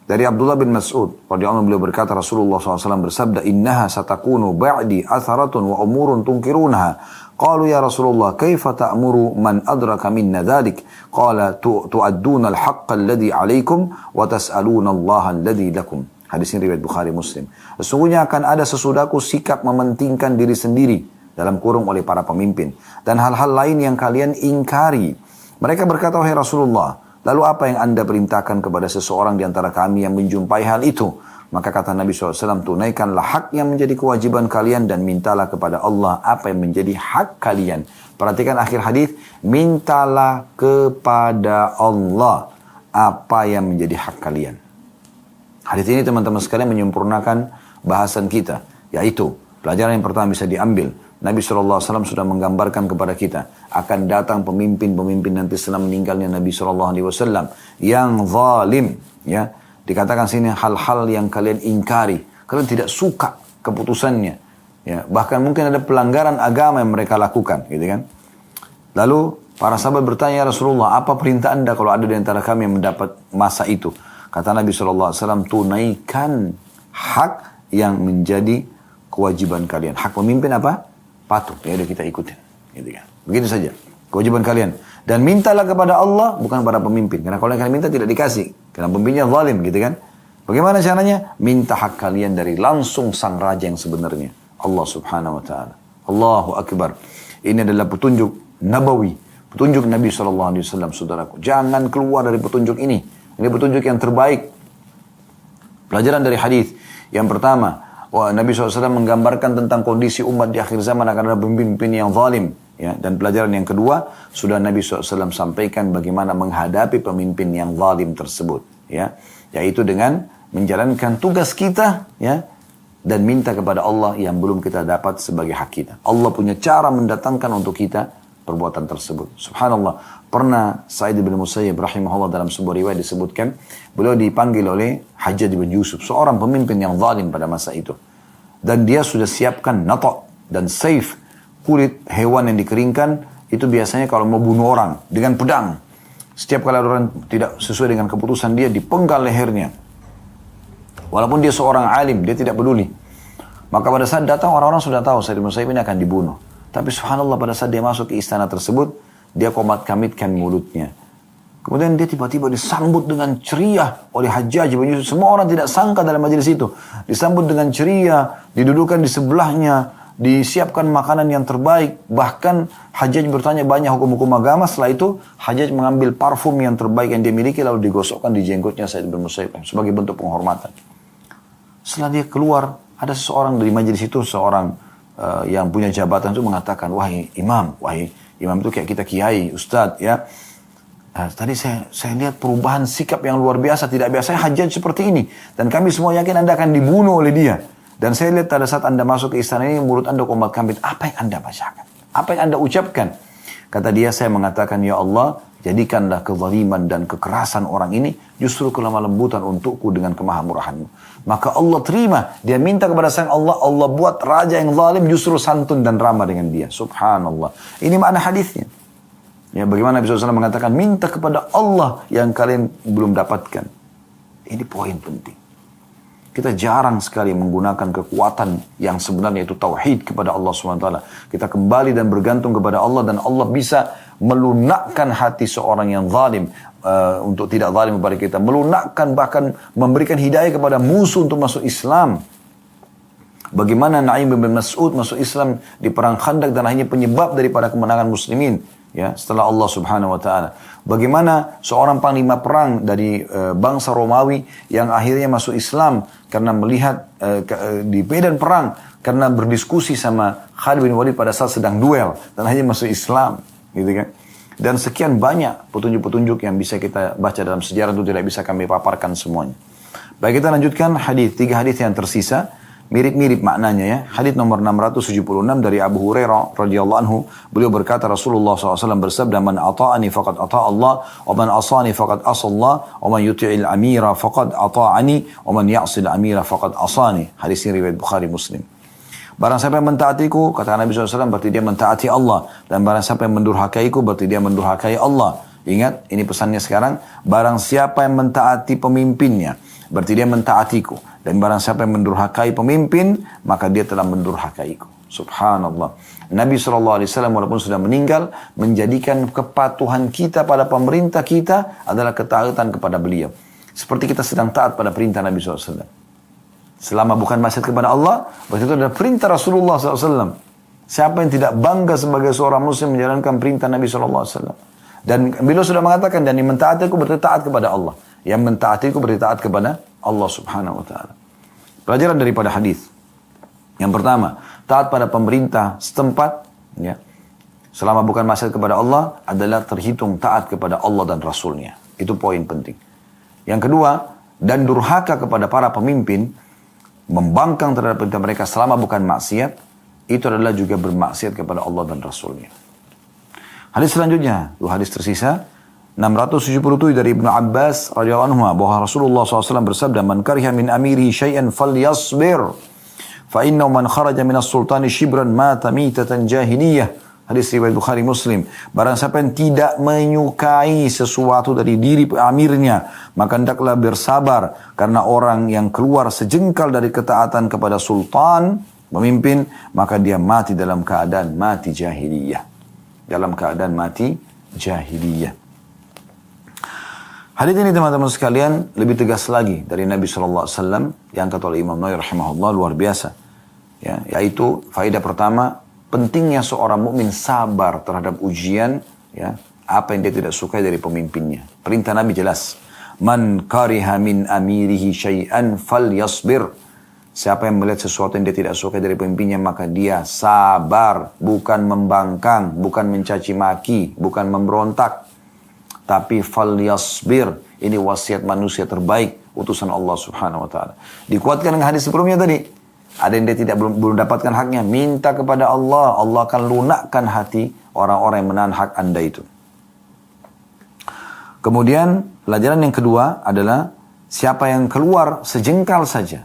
dari Abdullah bin Mas'ud radhiyallahu anhu, beliau berkata Rasulullah SAW bersabda, innaha satakunu ba'di atharatun wa umurun tunkirunaha. Qalu ya Rasulullah kaifa ta'muru man adraka minna dhalik? Qala tu'adduna al-haqqa alladhi alaikum wa tas'aluna Allah alladhi lakum. Hadis ini riwayat Bukhari Muslim. Sesungguhnya akan ada sesudahku sikap mementingkan diri sendiri dalam kurung oleh para pemimpin dan hal-hal lain yang kalian ingkari. Mereka berkata, wahai Rasulullah, lalu apa yang anda perintahkan kepada seseorang di antara kami yang menjumpai hal itu? Maka kata Nabi SAW, tunaikanlah hak yang menjadi kewajiban kalian dan mintalah kepada Allah apa yang menjadi hak kalian. Perhatikan akhir hadis, mintalah kepada Allah apa yang menjadi hak kalian. Hadis ini teman-teman sekalian menyempurnakan bahasan kita, yaitu pelajaran yang pertama bisa diambil. Nabi SAW sudah menggambarkan kepada kita akan datang pemimpin-pemimpin nanti setelah meninggalnya Nabi SAW yang zalim. Ya, dikatakan sini hal-hal yang kalian ingkari, kalian tidak suka keputusannya. Ya, bahkan mungkin ada pelanggaran agama yang mereka lakukan, gitu kan? Lalu para sahabat bertanya, ya Rasulullah, apa perintah anda kalau ada di antara kami yang mendapat masa itu? Kata Nabi SAW, tunaikan hak yang menjadi kewajiban kalian. Hak pemimpin apa? Patuh, ya udah kita ikutin, gitu kan. Begitu saja, kewajiban kalian. Dan mintalah kepada Allah, bukan pada pemimpin. Karena kalau kalian minta tidak dikasih, karena pemimpinnya zalim, gitu kan. Bagaimana caranya? Minta hak kalian dari langsung sang raja yang sebenarnya, Allah Subhanahu Wa Taala. Allahu Akbar. Ini adalah petunjuk nabawi, petunjuk Nabi SAW, saudaraku. Jangan keluar dari petunjuk ini. Ini petunjuk yang terbaik. Pelajaran dari hadis yang pertama, Nabi SAW menggambarkan tentang kondisi umat di akhir zaman akan ada pemimpin yang zalim. Ya, dan pelajaran yang kedua, sudah Nabi SAW sampaikan bagaimana menghadapi pemimpin yang zalim tersebut. Ya, yaitu dengan menjalankan tugas kita, ya, dan minta kepada Allah yang belum kita dapat sebagai hak kita. Allah punya cara mendatangkan untuk kita perbuatan tersebut. Subhanallah. Pernah Sa'id bin Musayyib rahimahullah dalam sebuah riwayat disebutkan, beliau dipanggil oleh Hajjaj bin Yusuf, seorang pemimpin yang zalim pada masa itu. Dan dia sudah siapkan nata' dan saif, kulit hewan yang dikeringkan, itu biasanya kalau mau bunuh orang dengan pedang. Setiap kali orang tidak sesuai dengan keputusan dia, dipenggal lehernya. Walaupun dia seorang alim, dia tidak peduli. Maka pada saat datang orang-orang sudah tahu Sa'id bin Musayyib ini akan dibunuh. Tapi subhanallah pada saat dia masuk ke istana tersebut, dia komat-kamitkan mulutnya. Kemudian dia tiba-tiba disambut dengan ceria oleh Hajjaj bin Yusuf. Semua orang tidak sangka dalam majelis itu. Disambut dengan ceria, didudukan di sebelahnya, disiapkan makanan yang terbaik. Bahkan Hajjaj bertanya banyak hukum-hukum agama. Setelah itu Hajjaj mengambil parfum yang terbaik yang dia miliki lalu digosokkan di jenggotnya Sa'id bin Musayyib sebagai bentuk penghormatan. Setelah dia keluar, ada seseorang dari majelis itu, seorang yang punya jabatan itu mengatakan, wahai imam itu kayak kita kiai, ustadz, ya. Nah, tadi saya lihat perubahan sikap yang luar biasa, tidak biasanya Hajjaj seperti ini. Dan kami semua yakin Anda akan dibunuh oleh dia. Dan saya lihat pada saat Anda masuk ke istana ini, mulut Anda komat-kamit. Apa yang Anda bacakan? Apa yang Anda ucapkan? Kata dia, saya mengatakan, ya Allah, jadikanlah kezaliman dan kekerasan orang ini justru kelemah lembutan untukku dengan kemahamurahanmu. Maka Allah terima. Dia minta kepada sang Allah, Allah buat raja yang zalim justru santun dan ramah dengan dia. Subhanallah. Ini makna hadisnya. Ya, bagaimana Nabi SAW mengatakan, minta kepada Allah yang kalian belum dapatkan. Ini poin penting. Kita jarang sekali menggunakan kekuatan yang sebenarnya itu tauhid kepada Allah SWT. Kita kembali dan bergantung kepada Allah dan Allah bisa melunakkan hati seorang yang zalim untuk tidak zalim kepada kita. Melunakkan bahkan memberikan hidayah kepada musuh untuk masuk Islam. Bagaimana Na'im bin Mas'ud masuk Islam di perang Khandaq dan akhirnya penyebab daripada kemenangan muslimin. Ya, setelah Allah Subhanahu wa taala. Bagaimana seorang panglima perang dari bangsa Romawi yang akhirnya masuk Islam karena melihat di medan perang karena berdiskusi sama Khalid bin Walid pada saat sedang duel dan akhirnya masuk Islam, gitu kan. Dan sekian banyak petunjuk-petunjuk yang bisa kita baca dalam sejarah itu tidak bisa kami paparkan semuanya. Baik, kita lanjutkan hadis, 3 hadis yang tersisa. Mirip-mirip maknanya ya. Hadis nomor 676 dari Abu Hurairah radhiyallahu anhu, beliau berkata Rasulullah SAW bersabda, man ata'ani faqad ata'a Allah, wa man asani faqad asa Allah, wa man yuti'il amira faqad ata'ani, wa man ya'sil amira faqad asani. Hadis ini riwayat Bukhari Muslim. Barang siapa yang mentaatiku, kata Nabi SAW, berarti dia mentaati Allah. Dan barang siapa yang mendurhakaiku, berarti dia mendurhakai Allah. Ingat, ini pesannya sekarang, barang siapa yang mentaati pemimpinnya, berarti dia mentaatiku. Dan barang siapa yang mendurhakai pemimpin, maka dia telah mendurhakaiku. Subhanallah. Nabi SAW walaupun sudah meninggal, menjadikan kepatuhan kita pada pemerintah kita adalah ketaatan kepada beliau. Seperti kita sedang taat pada perintah Nabi SAW. Selama bukan maksiat kepada Allah, berarti itu adalah perintah Rasulullah SAW. Siapa yang tidak bangga sebagai seorang muslim menjalankan perintah Nabi SAW. Dan beliau sudah mengatakan, dan yang mentaatiku berarti taat kepada Allah. Yang mentaatiku berarti taat kepada Allah Subhanahu wa ta'ala. Pelajaran daripada hadis. Yang pertama, taat pada pemerintah setempat, ya, selama bukan maksiat kepada Allah, adalah terhitung taat kepada Allah dan Rasulnya. Itu poin penting. Yang kedua, dan durhaka kepada para pemimpin, membangkang terhadap perintah mereka selama bukan maksiat, itu adalah juga bermaksiat kepada Allah dan Rasulnya. Hadis selanjutnya, 2 hadis tersisa, 677 dari Ibnu Abbas radhiyallahu anhu bahwa Rasulullah SAW bersabda, man kariha min amirihi syai'an falyasbir fa innahu man kharaja minas sultani shibran mata mitatan jahiliyah. Hadis riwayat Bukhari Muslim. Barang siapa yang tidak menyukai sesuatu dari diri amirnya, maka hendaklah bersabar karena orang yang keluar sejengkal dari ketaatan kepada sultan, pemimpin, maka dia mati dalam keadaan mati jahiliyah. Dalam keadaan mati jahiliyah. Hadis ini teman-teman sekalian lebih tegas lagi dari Nabi SAW yang kata oleh Imam Nawawi rahimahullah, luar biasa. Ya, yaitu faedah pertama, pentingnya seorang mukmin sabar terhadap ujian, ya, apa yang dia tidak sukai dari pemimpinnya. Perintah Nabi jelas. Man kariha min amirihi syai'an falyasbir. Siapa yang melihat sesuatu yang dia tidak suka dari pemimpinnya, maka dia sabar. Bukan membangkang, bukan mencaci maki, bukan memberontak. Tapi falyasbir. Ini wasiat manusia terbaik, utusan Allah subhanahu wa ta'ala. Dikuatkan dengan hadis sebelumnya tadi. Ada yang dia belum dapatkan haknya. Minta kepada Allah. Allah akan lunakkan hati orang-orang yang menahan hak anda itu. Kemudian pelajaran yang kedua adalah siapa yang keluar sejengkal saja,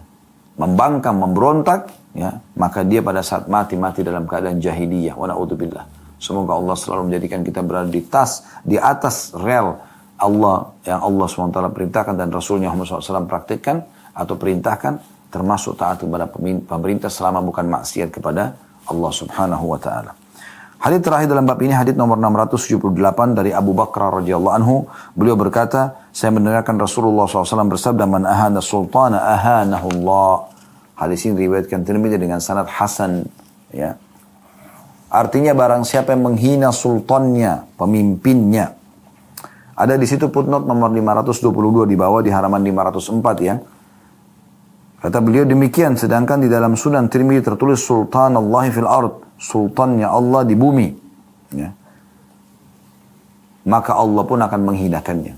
membangkang, memberontak, ya, maka dia pada saat mati dalam keadaan jahiliyah. Wa na'udzubillah. Semoga Allah selalu menjadikan kita berada di atas rel Allah yang Allah SWT perintahkan dan Rasulnya Muhammad SAW praktikkan atau perintahkan, termasuk taat kepada pemerintah selama bukan maksiat kepada Allah Subhanahu wa ta'ala. Hadits terakhir dalam bab ini, hadits nomor 678 dari Abu Bakar radhiyallahu anhu. Beliau berkata, saya mendengarkan Rasulullah SAW bersabda, man ahana sultana ahanahullah. Hadis ini diriwayatkan Tirmidzi dengan sanad hasan, ya. Artinya barang siapa yang menghina sultannya, pemimpinnya. Ada di situ footnote nomor 522 di bawah di halaman 504, ya. Kata beliau demikian, sedangkan di dalam Sunan Tirmidzi tertulis Sultanallahi fil ard, sultannya Allah di bumi, ya. Maka Allah pun akan menghinakannya.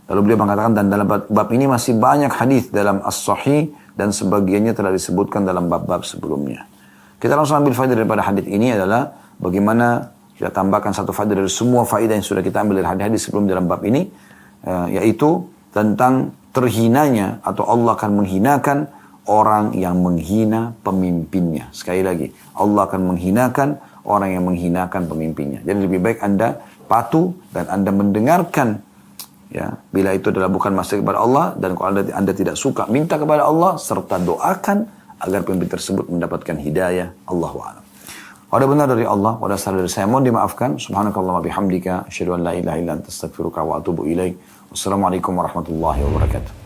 Lalu beliau mengatakan, dan dalam bab ini masih banyak hadis dalam As-Sahih dan sebagiannya telah disebutkan dalam bab-bab sebelumnya. Kita langsung ambil faedah daripada hadis ini adalah bagaimana kita tambahkan satu faedah dari semua faedah yang sudah kita ambil dari hadis-hadis sebelum dalam bab ini, yaitu tentang terhinanya atau Allah akan menghinakan orang yang menghina pemimpinnya. Sekali lagi, Allah akan menghinakan orang yang menghinakan pemimpinnya. Jadi lebih baik Anda patuh dan Anda mendengarkan, ya, bila itu adalah bukan maksud kepada Allah, dan kalau Anda tidak suka, minta kepada Allah serta doakan agar pemimpin tersebut mendapatkan hidayah. Allahu a'lam. Ada benar dari Allah, ada salah dari saya, mohon dimaafkan. Subhanakallahumma bihamdika, asyhadu an la ilaha illa anta astaghfiruka wa atubu ilaik. Wassalamualaikum warahmatullahi wabarakatuh.